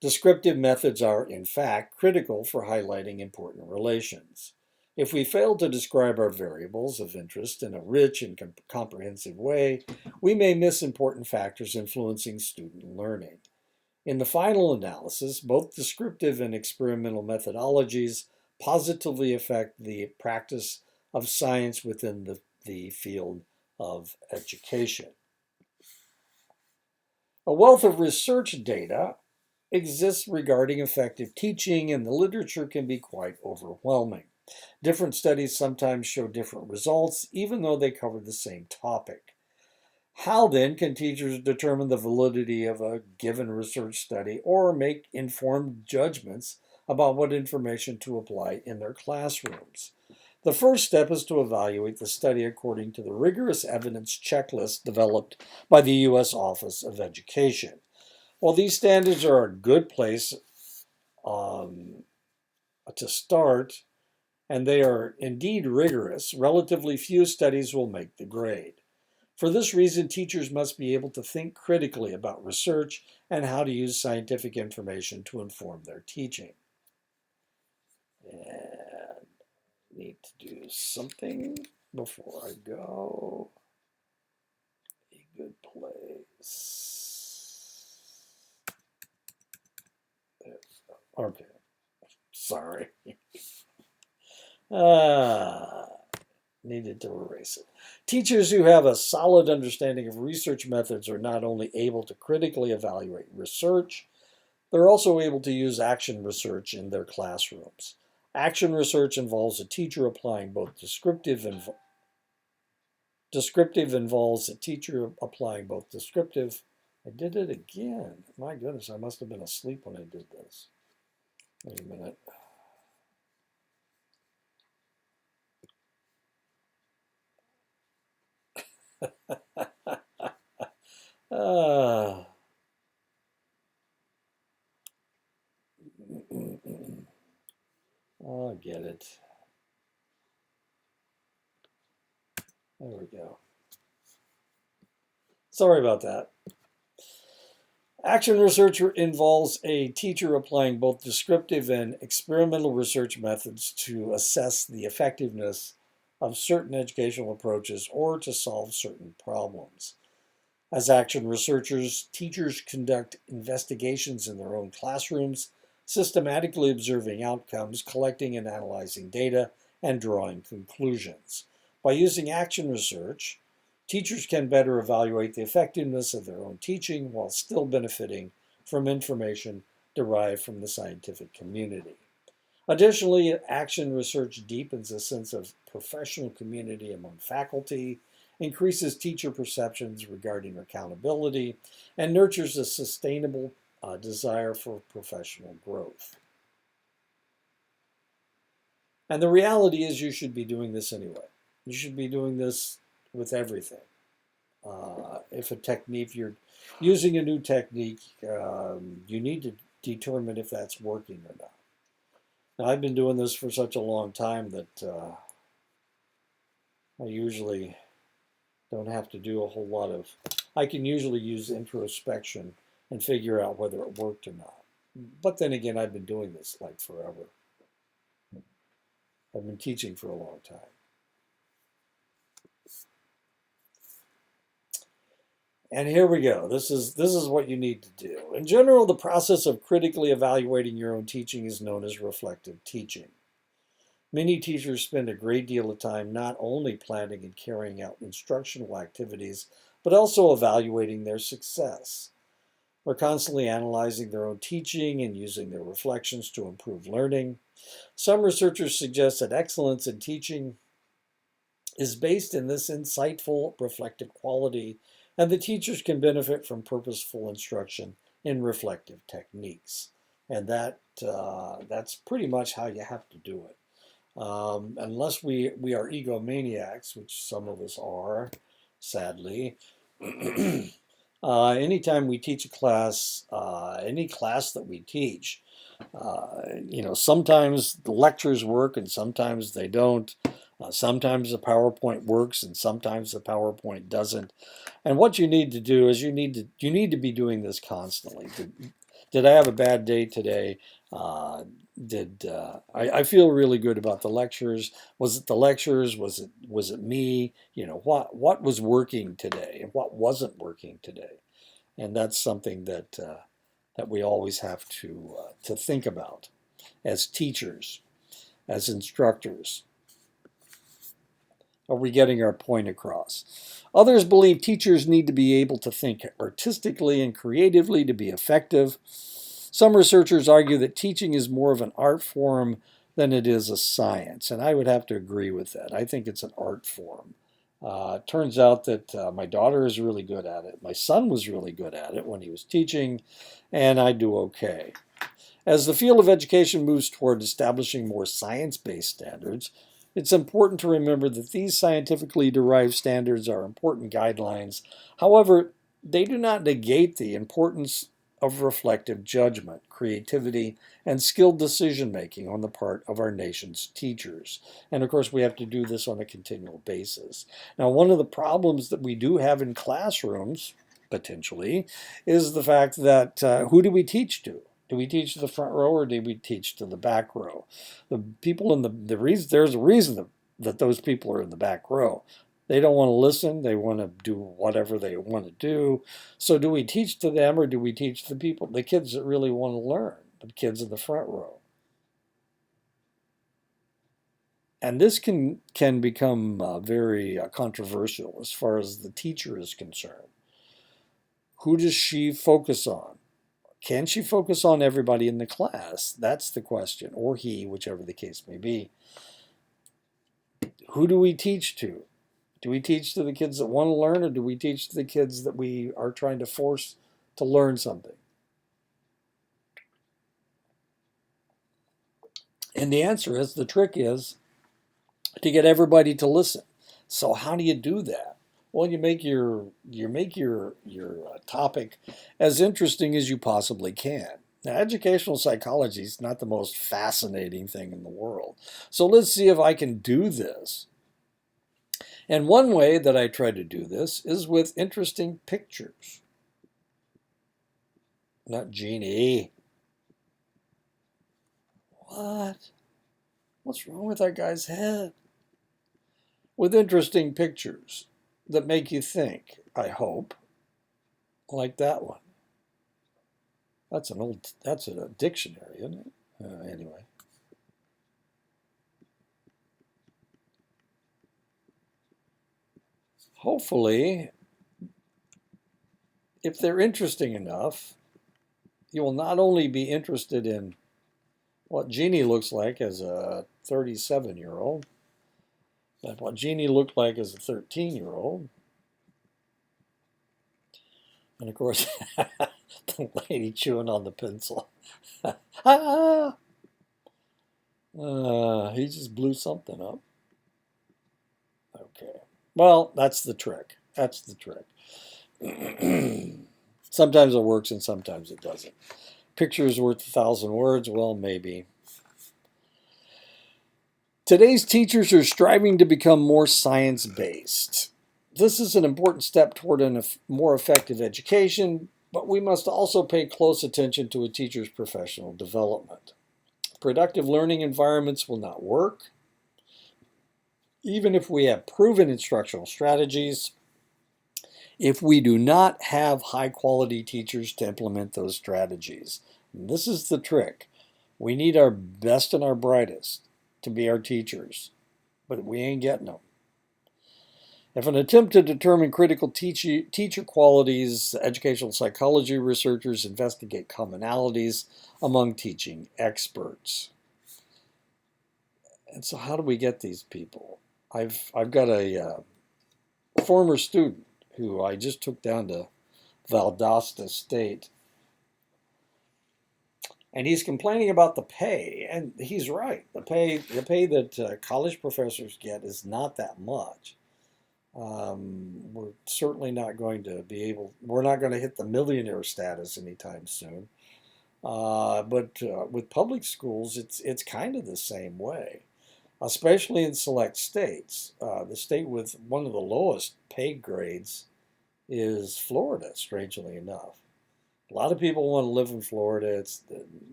Descriptive methods are, in fact, critical for highlighting important relations. If we fail to describe our variables of interest in a rich and comprehensive way, we may miss important factors influencing student learning. In the final analysis, both descriptive and experimental methodologies positively affect the practice of science within the field of education. A wealth of research data exists regarding effective teaching, and the literature can be quite overwhelming. Different studies sometimes show different results, even though they cover the same topic. How then can teachers determine the validity of a given research study or make informed judgments about what information to apply in their classrooms? The first step is to evaluate the study according to the rigorous evidence checklist developed by the U.S. Office of Education. While these standards are a good place to start, and they are indeed rigorous, relatively few studies will make the grade. For this reason, teachers must be able to think critically about research and how to use scientific information to inform their teaching. And need to do something before I go. A good place. Okay. Sorry. Needed to erase it. Teachers who have a solid understanding of research methods are not only able to critically evaluate research, they're also able to use action research in their classrooms. Action research involves a teacher applying both descriptive involves a teacher applying both descriptive. I did it again. My goodness, I must have been asleep when I did this. Wait a minute. I'll get it. There we go. Sorry about that. Action research involves a teacher applying both descriptive and experimental research methods to assess the effectiveness of certain educational approaches or to solve certain problems. As action researchers, teachers conduct investigations in their own classrooms, systematically observing outcomes, collecting and analyzing data, and drawing conclusions. By using action research, teachers can better evaluate the effectiveness of their own teaching while still benefiting from information derived from the scientific community. Additionally, action research deepens a sense of professional community among faculty, increases teacher perceptions regarding accountability, and nurtures a sustainable desire for professional growth. And the reality is, you should be doing this anyway. You should be doing this with everything. If you're using a new technique, you need to determine if that's working or not. Now, I've been doing this for such a long time that I usually don't have to do a whole lot of. I can usually use introspection and figure out whether it worked or not. But then again, I've been doing this like forever. I've been teaching for a long time. And here we go. This is what you need to do. In general, the process of critically evaluating your own teaching is known as reflective teaching. Many teachers spend a great deal of time not only planning and carrying out instructional activities, but also evaluating their success. They're constantly analyzing their own teaching and using their reflections to improve learning. Some researchers suggest that excellence in teaching is based in this insightful, reflective quality, and the teachers can benefit from purposeful instruction in reflective techniques. And that's pretty much how you have to do it. Unless we are egomaniacs, which some of us are, sadly. Anytime we teach a class, any class that we teach, sometimes the lectures work and sometimes they don't. Sometimes the PowerPoint works and sometimes the PowerPoint doesn't. And what you need to do is you need to be doing this constantly. Did I have a bad day today? I feel really good about the lectures? Was it the lectures? Was it me? What was working today and what wasn't working today? And that's something that we always have to think about as teachers, as instructors. Are we getting our point across? Others believe teachers need to be able to think artistically and creatively to be effective. Some researchers argue that teaching is more of an art form than it is a science, and I would have to agree with that. I think it's an art form. It turns out that my daughter is really good at it. My son was really good at it when he was teaching, and I do okay. As the field of education moves toward establishing more science-based standards, it's important to remember that these scientifically derived standards are important guidelines. However, they do not negate the importance of reflective judgment, creativity, and skilled decision-making on the part of our nation's teachers. And of course, we have to do this on a continual basis. Now, one of the problems that we do have in classrooms, potentially, is the fact that who do we teach to? Do we teach to the front row or do we teach to the back row? The people in the reason there's a reason that those people are in the back row. They don't want to listen. They want to do whatever they want to do. So do we teach to them or do we teach the people, the kids that really want to learn, the kids in the front row? And this can become very controversial as far as the teacher is concerned. Who does she focus on? Can she focus on everybody in the class? That's the question, or he, whichever the case may be. Who do we teach to? Do we teach to the kids that want to learn, or do we teach to the kids that we are trying to force to learn something? And the answer is, the trick is to get everybody to listen. So how do you do that? Well, you make your topic as interesting as you possibly can. Now, educational psychology is not the most fascinating thing in the world. So let's see if I can do this. And one way that I try to do this is with interesting pictures. Not Jeannie. What? What's wrong with that guy's head? With interesting pictures that make you think, I hope, like that one. That's a dictionary, isn't it? Anyway. Hopefully, if they're interesting enough, you will not only be interested in what Jeannie looks like as a 37-year-old, but what Jeannie looked like as a 13-year-old. And of course, the lady chewing on the pencil. Ah! He just blew something up. Okay. Well, that's the trick. That's the trick. Sometimes it works and sometimes it doesn't. Picture is worth 1,000 words. Well, maybe. Today's teachers are striving to become more science based. This is an important step toward a more effective education, but we must also pay close attention to a teacher's professional development. Productive learning environments will not work, even if we have proven instructional strategies, if we do not have high quality teachers to implement those strategies. And this is the trick. We need our best and our brightest to be our teachers, but we ain't getting them. If an attempt to determine critical teacher qualities, educational psychology researchers investigate commonalities among teaching experts. And so, how do we get these people? I've got a former student who I just took down to Valdosta State, and he's complaining about the pay, and he's right. The pay that college professors get is not that much. We're certainly not going to be able. We're not going to hit the millionaire status anytime soon. But with public schools, it's kind of the same way, especially in select states. The state with one of the lowest pay grades is Florida, strangely enough. A lot of people want to live in Florida. It's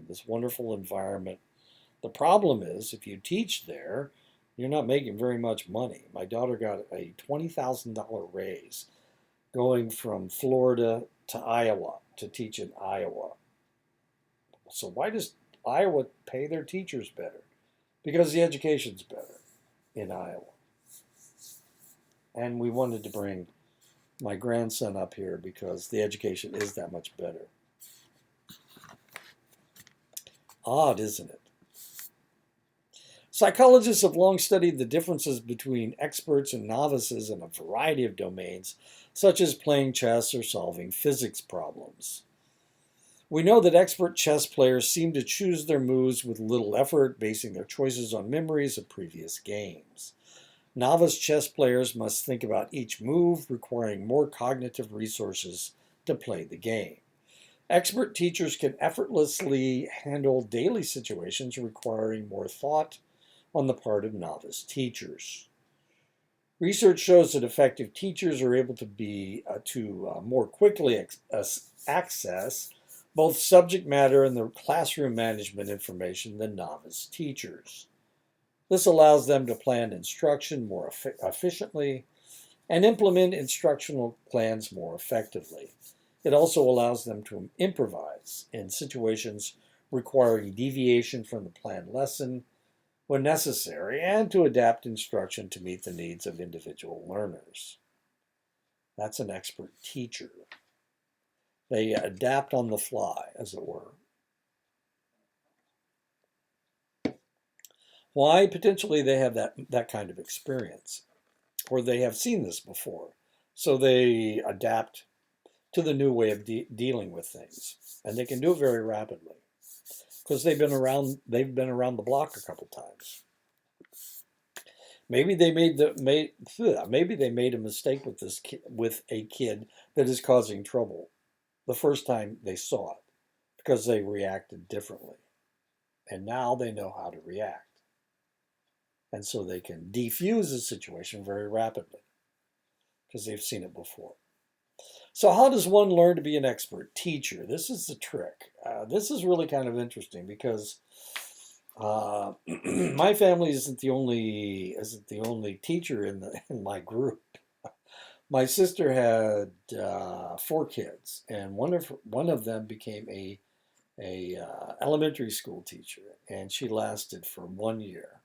this wonderful environment. The problem is if you teach there, you're not making very much money. My daughter got a $20,000 raise going from Florida to Iowa to teach in Iowa. So why does Iowa pay their teachers better? Because the education's better in Iowa. And we wanted to bring my grandson up here because the education is that much better. Odd, isn't it? Psychologists have long studied the differences between experts and novices in a variety of domains, such as playing chess or solving physics problems. We know that expert chess players seem to choose their moves with little effort, basing their choices on memories of previous games. Novice chess players must think about each move, requiring more cognitive resources to play the game. Expert teachers can effortlessly handle daily situations requiring more thought on the part of novice teachers. Research shows that effective teachers are able to more quickly access both subject matter and the classroom management information than novice teachers. This allows them to plan instruction more efficiently and implement instructional plans more effectively. It also allows them to improvise in situations requiring deviation from the planned lesson when necessary and to adapt instruction to meet the needs of individual learners. That's an expert teacher. They adapt on the fly, as it were. Why? Potentially they have that kind of experience, or they have seen this before. So they adapt to the new way of dealing with things, and they can do it very rapidly because they've been around the block a couple times. Maybe they made a mistake with with a kid that is causing trouble the first time they saw it because they reacted differently, and now they know how to react, and so they can defuse the situation very rapidly because they've seen it before. So, how does one learn to be an expert teacher? This is the trick. This is really kind of interesting because my family isn't the only teacher in my group. My sister had 4 kids, and one of them became a elementary school teacher, and she lasted for 1 year.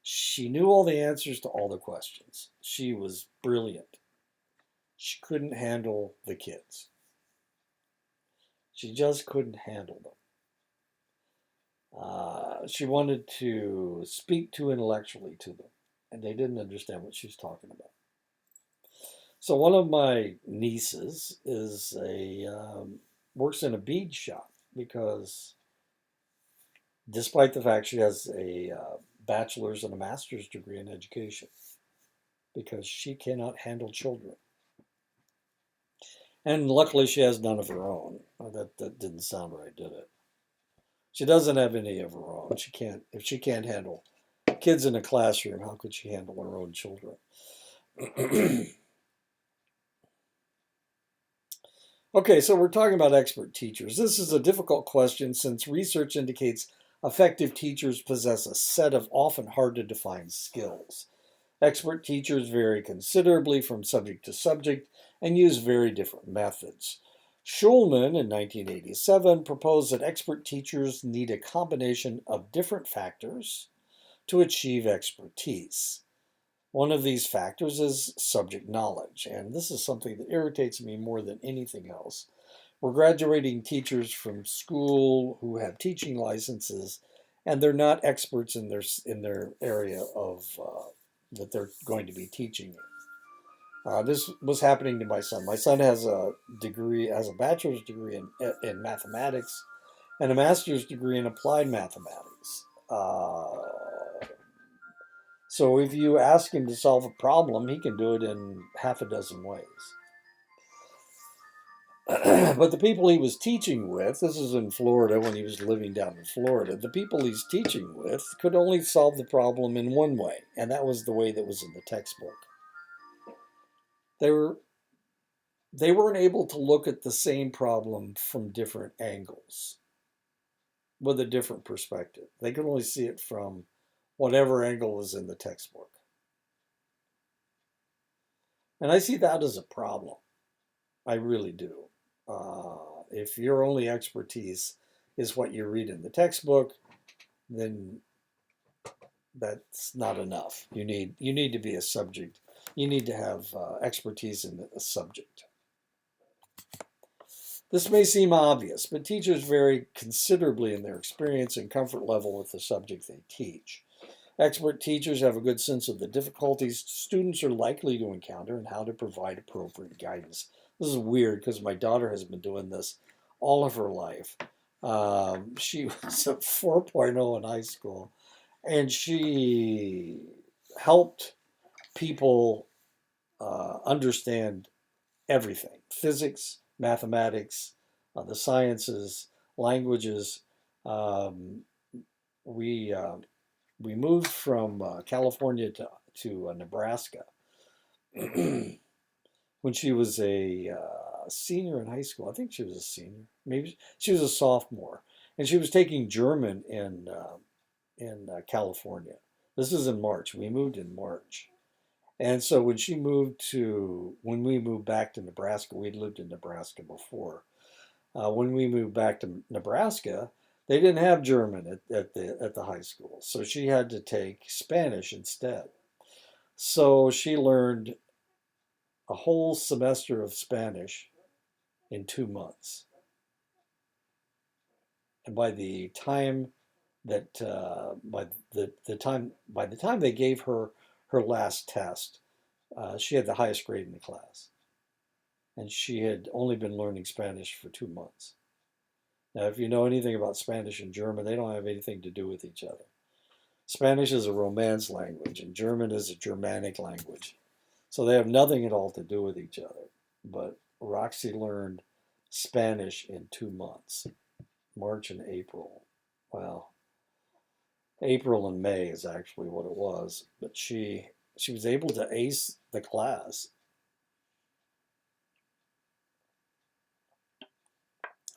She knew all the answers to all the questions. She was brilliant. She couldn't handle the kids. She just couldn't handle them. She wanted to speak too intellectually to them, and they didn't understand what she was talking about. So one of my nieces is a works in a bead shop because, despite the fact she has a bachelor's and a master's degree in education, because she cannot handle children. And luckily, she has none of her own. That didn't sound right, did it? She doesn't have any of her own. She can't. If she can't handle kids in a classroom, how could she handle her own children? Okay, so we're talking about expert teachers. This is a difficult question since research indicates effective teachers possess a set of often hard to define skills. Expert teachers vary considerably from subject to subject and use very different methods. Schulman in 1987 proposed that expert teachers need a combination of different factors to achieve expertise. One of these factors is subject knowledge, and this is something that irritates me more than anything else. We're graduating teachers from school who have teaching licenses, and they're not experts in their area of that they're going to be teaching in. This was happening to my son. My son has a bachelor's degree in mathematics and a master's degree in applied mathematics. So if you ask him to solve a problem, he can do it in half a dozen ways. But the people he was teaching with, this is in Florida when he was living down in Florida, the people he's teaching with could only solve the problem in one way, and that was the way that was in the textbook. They were they weren't able to look at the same problem from different angles with a different perspective. They could only see it from whatever angle was in the textbook. And I see that as a problem. I really do. If your only expertise is what you read in the textbook, then that's not enough. You need to be a subject. You need to have expertise in a subject. This may seem obvious, but teachers vary considerably in their experience and comfort level with the subject they teach. Expert teachers have a good sense of the difficulties students are likely to encounter and how to provide appropriate guidance. This is weird because my daughter has been doing this all of her life. She was a 4.0 in high school, and she helped people understand everything: physics, mathematics, the sciences, languages. Um, we we moved from California to Nebraska when she was a senior in high school. I think she was a senior. Maybe she was a sophomore, and she was taking German in California. This is in March. We moved in March. And so when we moved back to Nebraska, we'd lived in Nebraska before. When we moved back to Nebraska, they didn't have German at the high school, so she had to take Spanish instead. So she learned a whole semester of Spanish in 2 months, and by the time they gave her her last test, she had the highest grade in the class, and she had only been learning Spanish for 2 months. Now, if you know anything about Spanish and German, they don't have anything to do with each other. Spanish is a Romance language, and German is a Germanic language. So they have nothing at all to do with each other. But Roxy learned Spanish in 2 months, March and April. Well, April and May is actually what it was. But she was able to ace the class.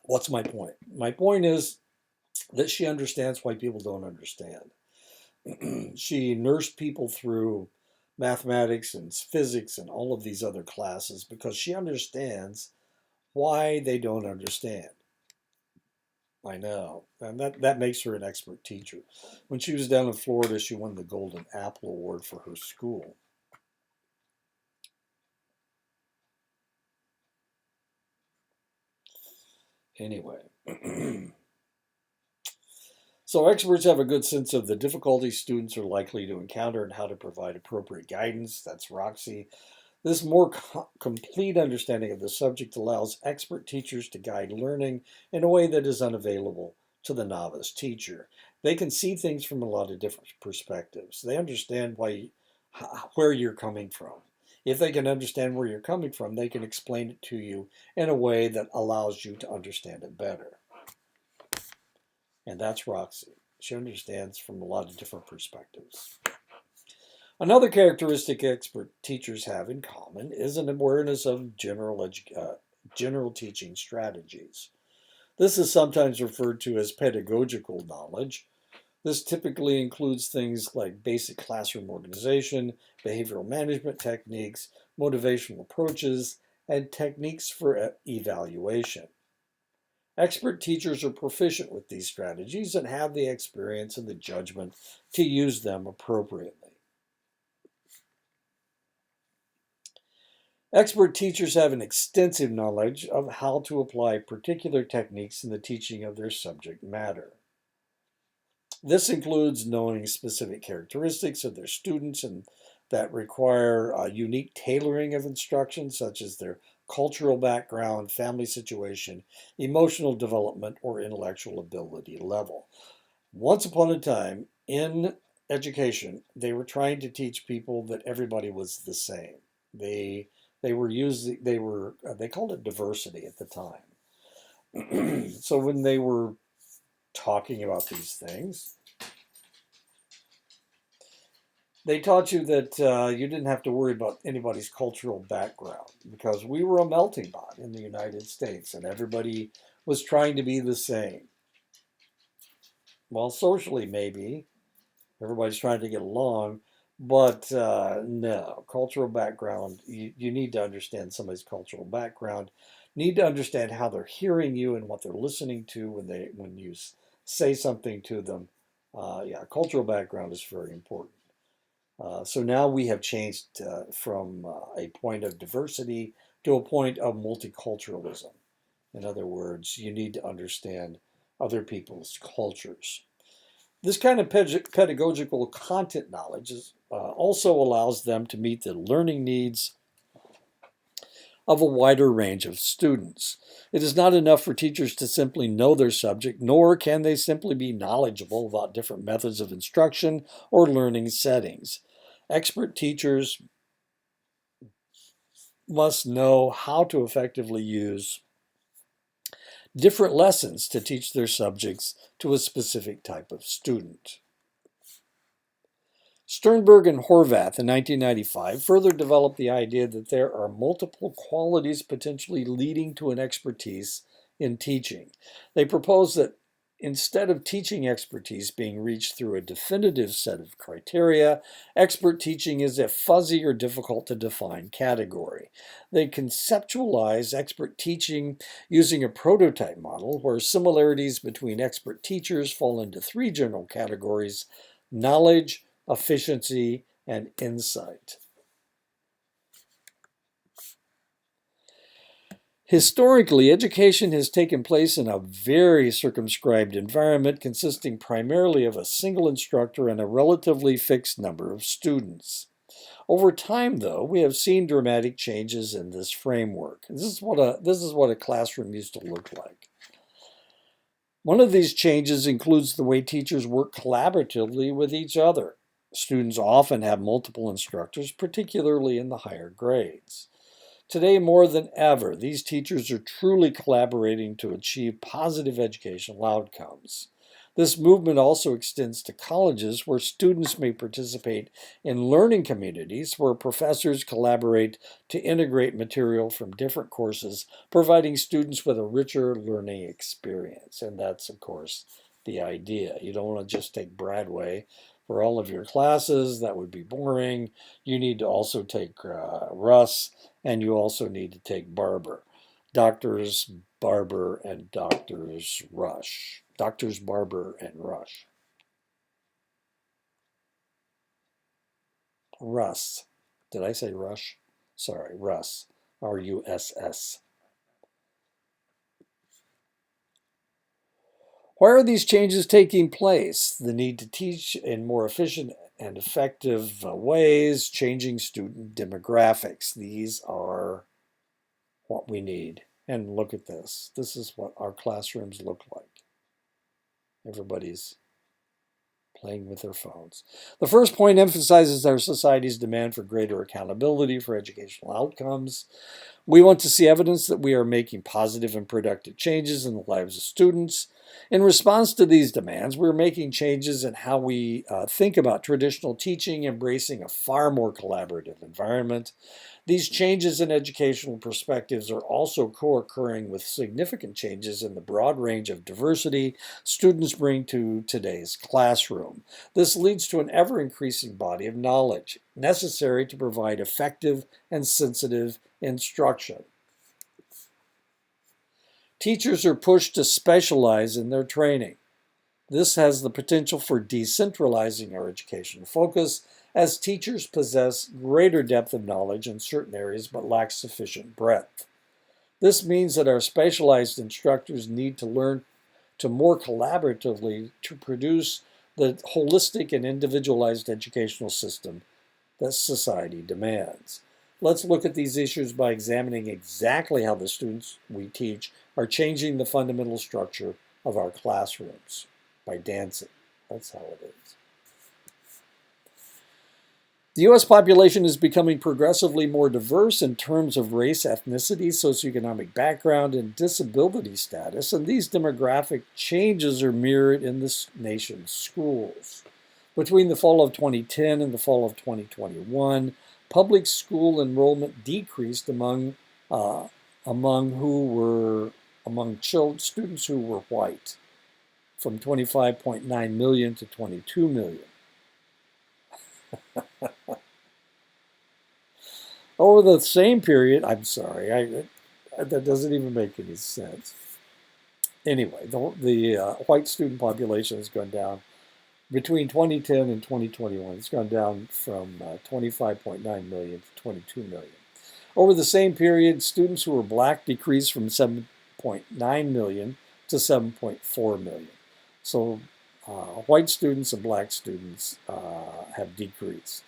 What's my point? My point is that she understands why people don't understand. She nursed people through mathematics and physics and all of these other classes because she understands why they don't understand. I know. And that makes her an expert teacher. When she was down in Florida, she won the Golden Apple Award for her school. Anyway. So experts have a good sense of the difficulties students are likely to encounter and how to provide appropriate guidance. That's Roxy. This more complete understanding of the subject allows expert teachers to guide learning in a way that is unavailable to the novice teacher. They can see things from a lot of different perspectives. They understand where you're coming from. If they can understand where you're coming from, they can explain it to you in a way that allows you to understand it better. And that's Roxy. She understands from a lot of different perspectives. Another characteristic expert teachers have in common is an awareness of general teaching strategies. This is sometimes referred to as pedagogical knowledge. This typically includes things like basic classroom organization, behavioral management techniques, motivational approaches, and techniques for evaluation. Expert teachers are proficient with these strategies and have the experience and the judgment to use them appropriately. Expert teachers have an extensive knowledge of how to apply particular techniques in the teaching of their subject matter. This includes knowing specific characteristics of their students and that require a unique tailoring of instruction, such as their cultural background, family situation, emotional development, or intellectual ability level. Once upon a time in education, they were trying to teach people that everybody was the same. They they called it diversity at the time. So when they were talking about these things, they taught you that you didn't have to worry about anybody's cultural background because we were a melting pot in the United States and everybody was trying to be the same. Well, socially, maybe everybody's trying to get along, but no, cultural background, you need to understand somebody's cultural background, need to understand how they're hearing you and what they're listening to when you say something to them. Yeah, cultural background is very important. So now we have changed from a point of diversity to a point of multiculturalism. In other words, you need to understand other people's cultures. This kind of pedagogical content knowledge also allows them to meet the learning needs of a wider range of students. It is not enough for teachers to simply know their subject, nor can they simply be knowledgeable about different methods of instruction or learning settings. Expert teachers must know how to effectively use different lessons to teach their subjects to a specific type of student. Sternberg and Horvath in 1995 further developed the idea that there are multiple qualities potentially leading to an expertise in teaching. They proposed that instead of teaching expertise being reached through a definitive set of criteria, expert teaching is a fuzzy or difficult to define category. They conceptualize expert teaching using a prototype model where similarities between expert teachers fall into three general categories: knowledge, efficiency, and insight. Historically, education has taken place in a very circumscribed environment consisting primarily of a single instructor and a relatively fixed number of students. Over time, though, we have seen dramatic changes in this framework. This is what a classroom used to look like. One of these changes includes the way teachers work collaboratively with each other. Students often have multiple instructors, particularly in the higher grades. Today, more than ever, these teachers are truly collaborating to achieve positive educational outcomes. This movement also extends to colleges where students may participate in learning communities where professors collaborate to integrate material from different courses, providing students with a richer learning experience. And that's, of course, the idea. You don't want to just take Bradway for all of your classes, that would be boring. You need to also take Russ, and you also need to take Barber. Doctors Barber and Doctors Rush. Doctors Barber and Rush. Russ. Did I say Rush? Sorry, Russ. Russ. Why are these changes taking place? The need to teach in more efficient and effective ways, changing student demographics. These are what we need. And look at this. This is what our classrooms look like. Everybody's playing with their phones. The first point emphasizes our society's demand for greater accountability for educational outcomes. We want to see evidence that we are making positive and productive changes in the lives of students. In response to these demands, we're making changes in how we think about traditional teaching, embracing a far more collaborative environment. These changes in educational perspectives are also co-occurring with significant changes in the broad range of diversity students bring to today's classroom. This leads to an ever-increasing body of knowledge necessary to provide effective and sensitive instruction. Teachers are pushed to specialize in their training. This has the potential for decentralizing our educational focus as teachers possess greater depth of knowledge in certain areas but lack sufficient breadth. This means that our specialized instructors need to learn to more collaboratively to produce the holistic and individualized educational system that society demands. Let's look at these issues by examining exactly how the students we teach are changing the fundamental structure of our classrooms by dancing. That's how it is. The U.S. population is becoming progressively more diverse in terms of race, ethnicity, socioeconomic background, and disability status, and these demographic changes are mirrored in the nation's schools. Between the fall of 2010 and the fall of 2021, public school enrollment decreased among students who were white, from 25.9 million to 22 million. Over the same period, I'm sorry, that doesn't even make any sense. Anyway, the white student population has gone down between 2010 and 2021. It's gone down from 25.9 million to 22 million. Over the same period, students who were black decreased from 7.9 million to 7.4 million. So white students and black students have decreased.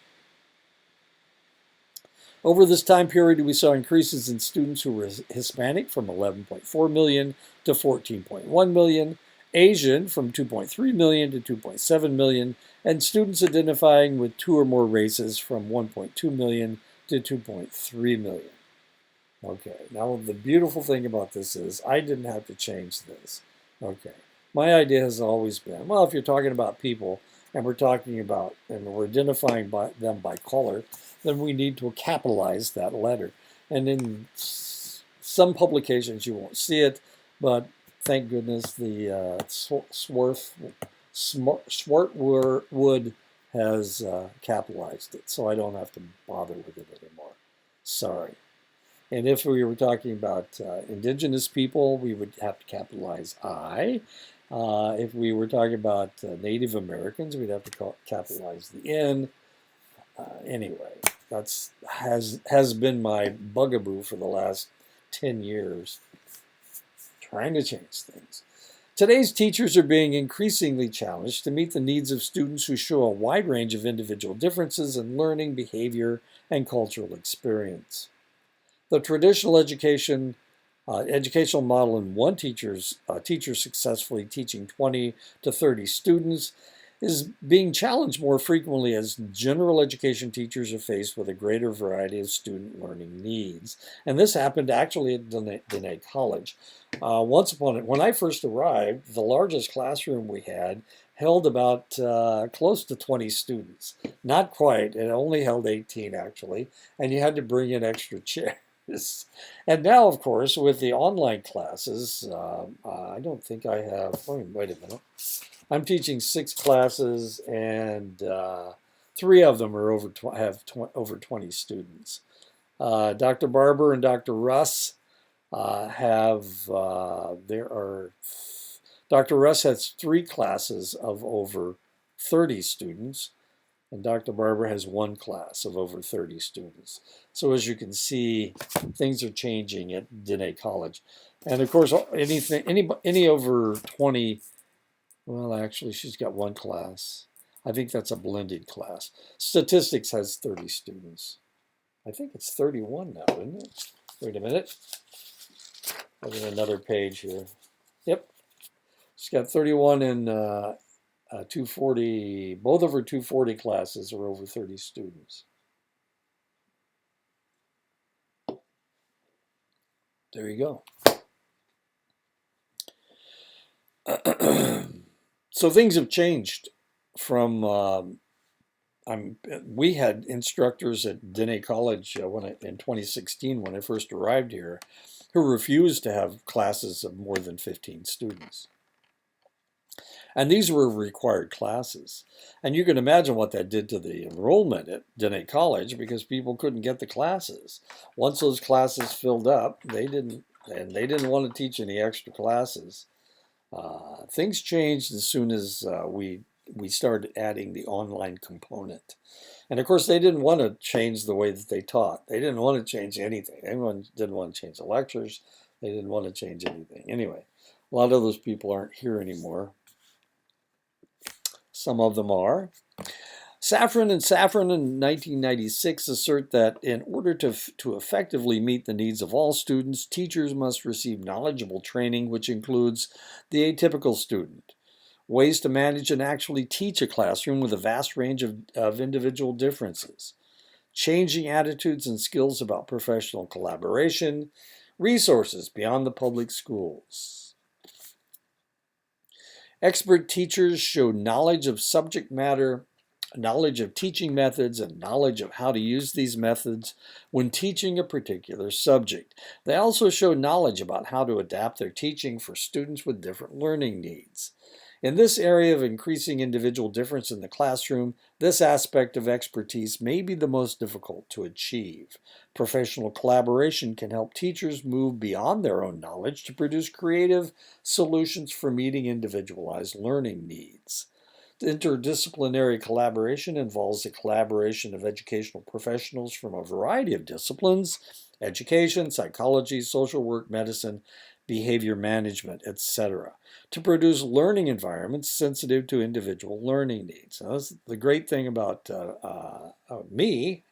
Over this time period, we saw increases in students who were Hispanic from 11.4 million to 14.1 million, Asian from 2.3 million to 2.7 million, and students identifying with two or more races from 1.2 million to 2.3 million. Okay, now the beautiful thing about this is I didn't have to change this. Okay, my idea has always been, well, if you're talking about people and we're talking about, and we're identifying them by color, then we need to capitalize that letter. And in some publications you won't see it, but thank goodness the Swartwood has capitalized it, so I don't have to bother with it anymore. Sorry. And if we were talking about indigenous people, we would have to capitalize I. If we were talking about Native Americans, we'd have to capitalize the N. Anyway, that's has been my bugaboo for the last 10 years, trying to change things. Today's teachers are being increasingly challenged to meet the needs of students who show a wide range of individual differences in learning, behavior, and cultural experience. The traditional educational model in one teacher successfully teaching 20 to 30 students is being challenged more frequently as general education teachers are faced with a greater variety of student learning needs. And this happened actually at Diné College. When I first arrived, the largest classroom we had held about close to 20 students. Not quite, it only held 18 actually, and you had to bring in extra chairs. And now, of course, with the online classes, I don't think I have, wait a minute. I'm teaching 6 classes, and 3 of them are over 20 students. Dr. Barber and Dr. Russ Dr. Russ has 3 classes of over 30 students, and Dr. Barber has 1 class of over 30 students. So as you can see, things are changing at Dene College. And of course, any over 20, well, actually, she's got 1 class. I think that's a blended class. Statistics has 30 students. I think it's 31 now, isn't it? Wait a minute. I'm in another page here. Yep. She's got 31 in 240. Both of her 240 classes are over 30 students. There you go. So things have changed from we had instructors at Dene College in 2016 when I first arrived here who refused to have classes of more than 15 students. And these were required classes. And you can imagine what that did to the enrollment at Dene College because people couldn't get the classes. Once those classes filled up, they didn't want to teach any extra classes. Things changed as soon as we started adding the online component. And of course, they didn't want to change the way that they taught. They didn't want to change anything. Everyone didn't want to change the lectures. They didn't want to change anything. Anyway, a lot of those people aren't here anymore. Some of them are. Safran in 1996 assert that in order to effectively meet the needs of all students, teachers must receive knowledgeable training, which includes the atypical student, ways to manage and actually teach a classroom with a vast range of individual differences, changing attitudes and skills about professional collaboration, resources beyond the public schools. Expert teachers show knowledge of subject matter, knowledge of teaching methods, and knowledge of how to use these methods when teaching a particular subject. They also show knowledge about how to adapt their teaching for students with different learning needs. In this area of increasing individual difference in the classroom, this aspect of expertise may be the most difficult to achieve. Professional collaboration can help teachers move beyond their own knowledge to produce creative solutions for meeting individualized learning needs. Interdisciplinary collaboration involves the collaboration of educational professionals from a variety of disciplines: education, psychology, social work, medicine, behavior management, etc., to produce learning environments sensitive to individual learning needs. Now, the great thing about me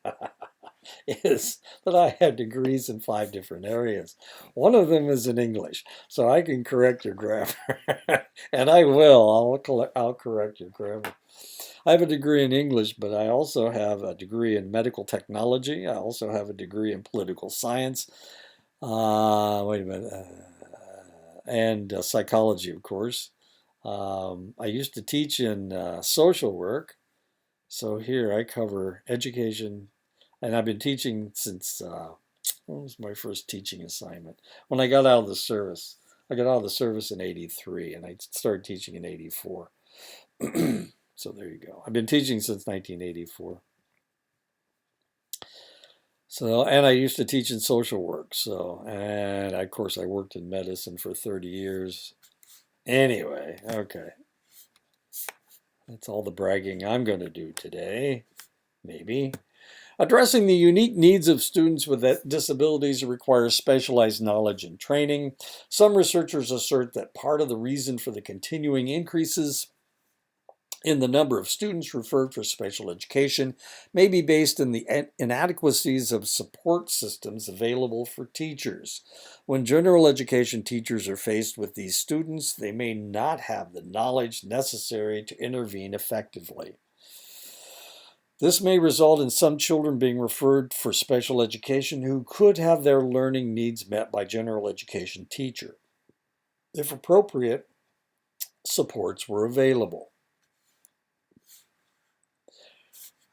is that I have degrees in 5 different areas. One of them is in English, so I can correct your grammar, and I will. I'll correct your grammar. I have a degree in English, but I also have a degree in medical technology. I also have a degree in political science. Wait a minute. And psychology, of course. I used to teach in social work. So here I cover education, and I've been teaching since, what was my first teaching assignment? When I got out of the service. I got out of the service in 83, and I started teaching in 84. So there you go. I've been teaching since 1984. So, and I used to teach in social work. So, and of course, I worked in medicine for 30 years. Anyway, okay. That's all the bragging I'm going to do today. Maybe. Addressing the unique needs of students with disabilities requires specialized knowledge and training. Some researchers assert that part of the reason for the continuing increases in the number of students referred for special education may be based in the inadequacies of support systems available for teachers. When general education teachers are faced with these students, they may not have the knowledge necessary to intervene effectively. This may result in some children being referred for special education who could have their learning needs met by general education teacher, if appropriate supports were available.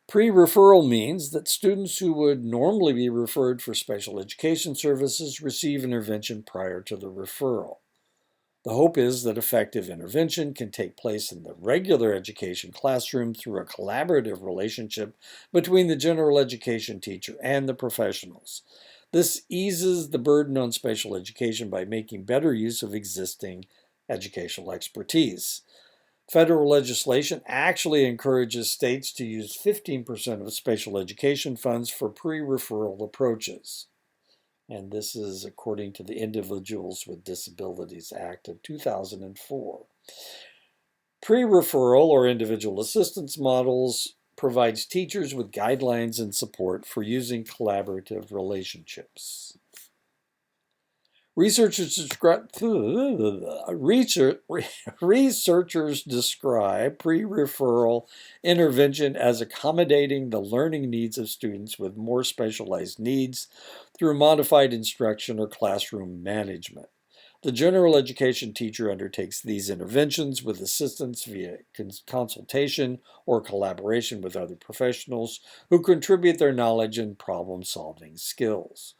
Pre-referral means that students who would normally be referred for special education services receive intervention prior to the referral. The hope is that effective intervention can take place in the regular education classroom through a collaborative relationship between the general education teacher and the professionals. This eases the burden on special education by making better use of existing educational expertise. Federal legislation actually encourages states to use 15% of special education funds for pre-referral approaches. And this is according to the Individuals with Disabilities Act of 2004. Pre-referral or individual assistance models provides teachers with guidelines and support for using collaborative relationships. Researchers describe pre-referral intervention as accommodating the learning needs of students with more specialized needs through modified instruction or classroom management. The general education teacher undertakes these interventions with assistance via consultation or collaboration with other professionals who contribute their knowledge and problem-solving skills.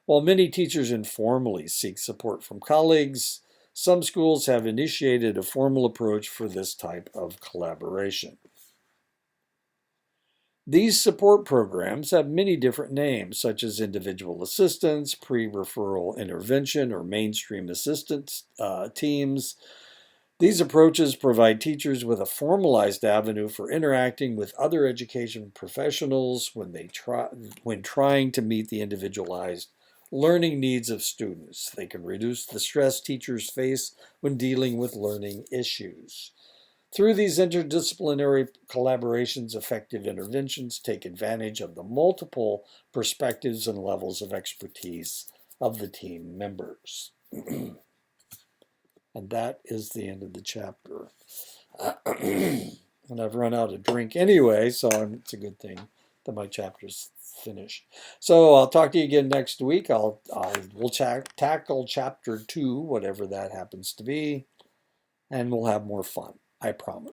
While many teachers informally seek support from colleagues, some schools have initiated a formal approach for this type of collaboration. These support programs have many different names, such as individual assistance, pre-referral intervention, or mainstream assistance teams. These approaches provide teachers with a formalized avenue for interacting with other education professionals when trying to meet the individualized learning needs of students. They can reduce the stress teachers face when dealing with learning issues. Through these interdisciplinary collaborations, effective interventions take advantage of the multiple perspectives and levels of expertise of the team members. And that is the end of the chapter. And I've run out of drink anyway, so it's a good thing that my chapter's finished. So I'll talk to you again next week. We'll tackle chapter 2, whatever that happens to be, and we'll have more fun. I promise.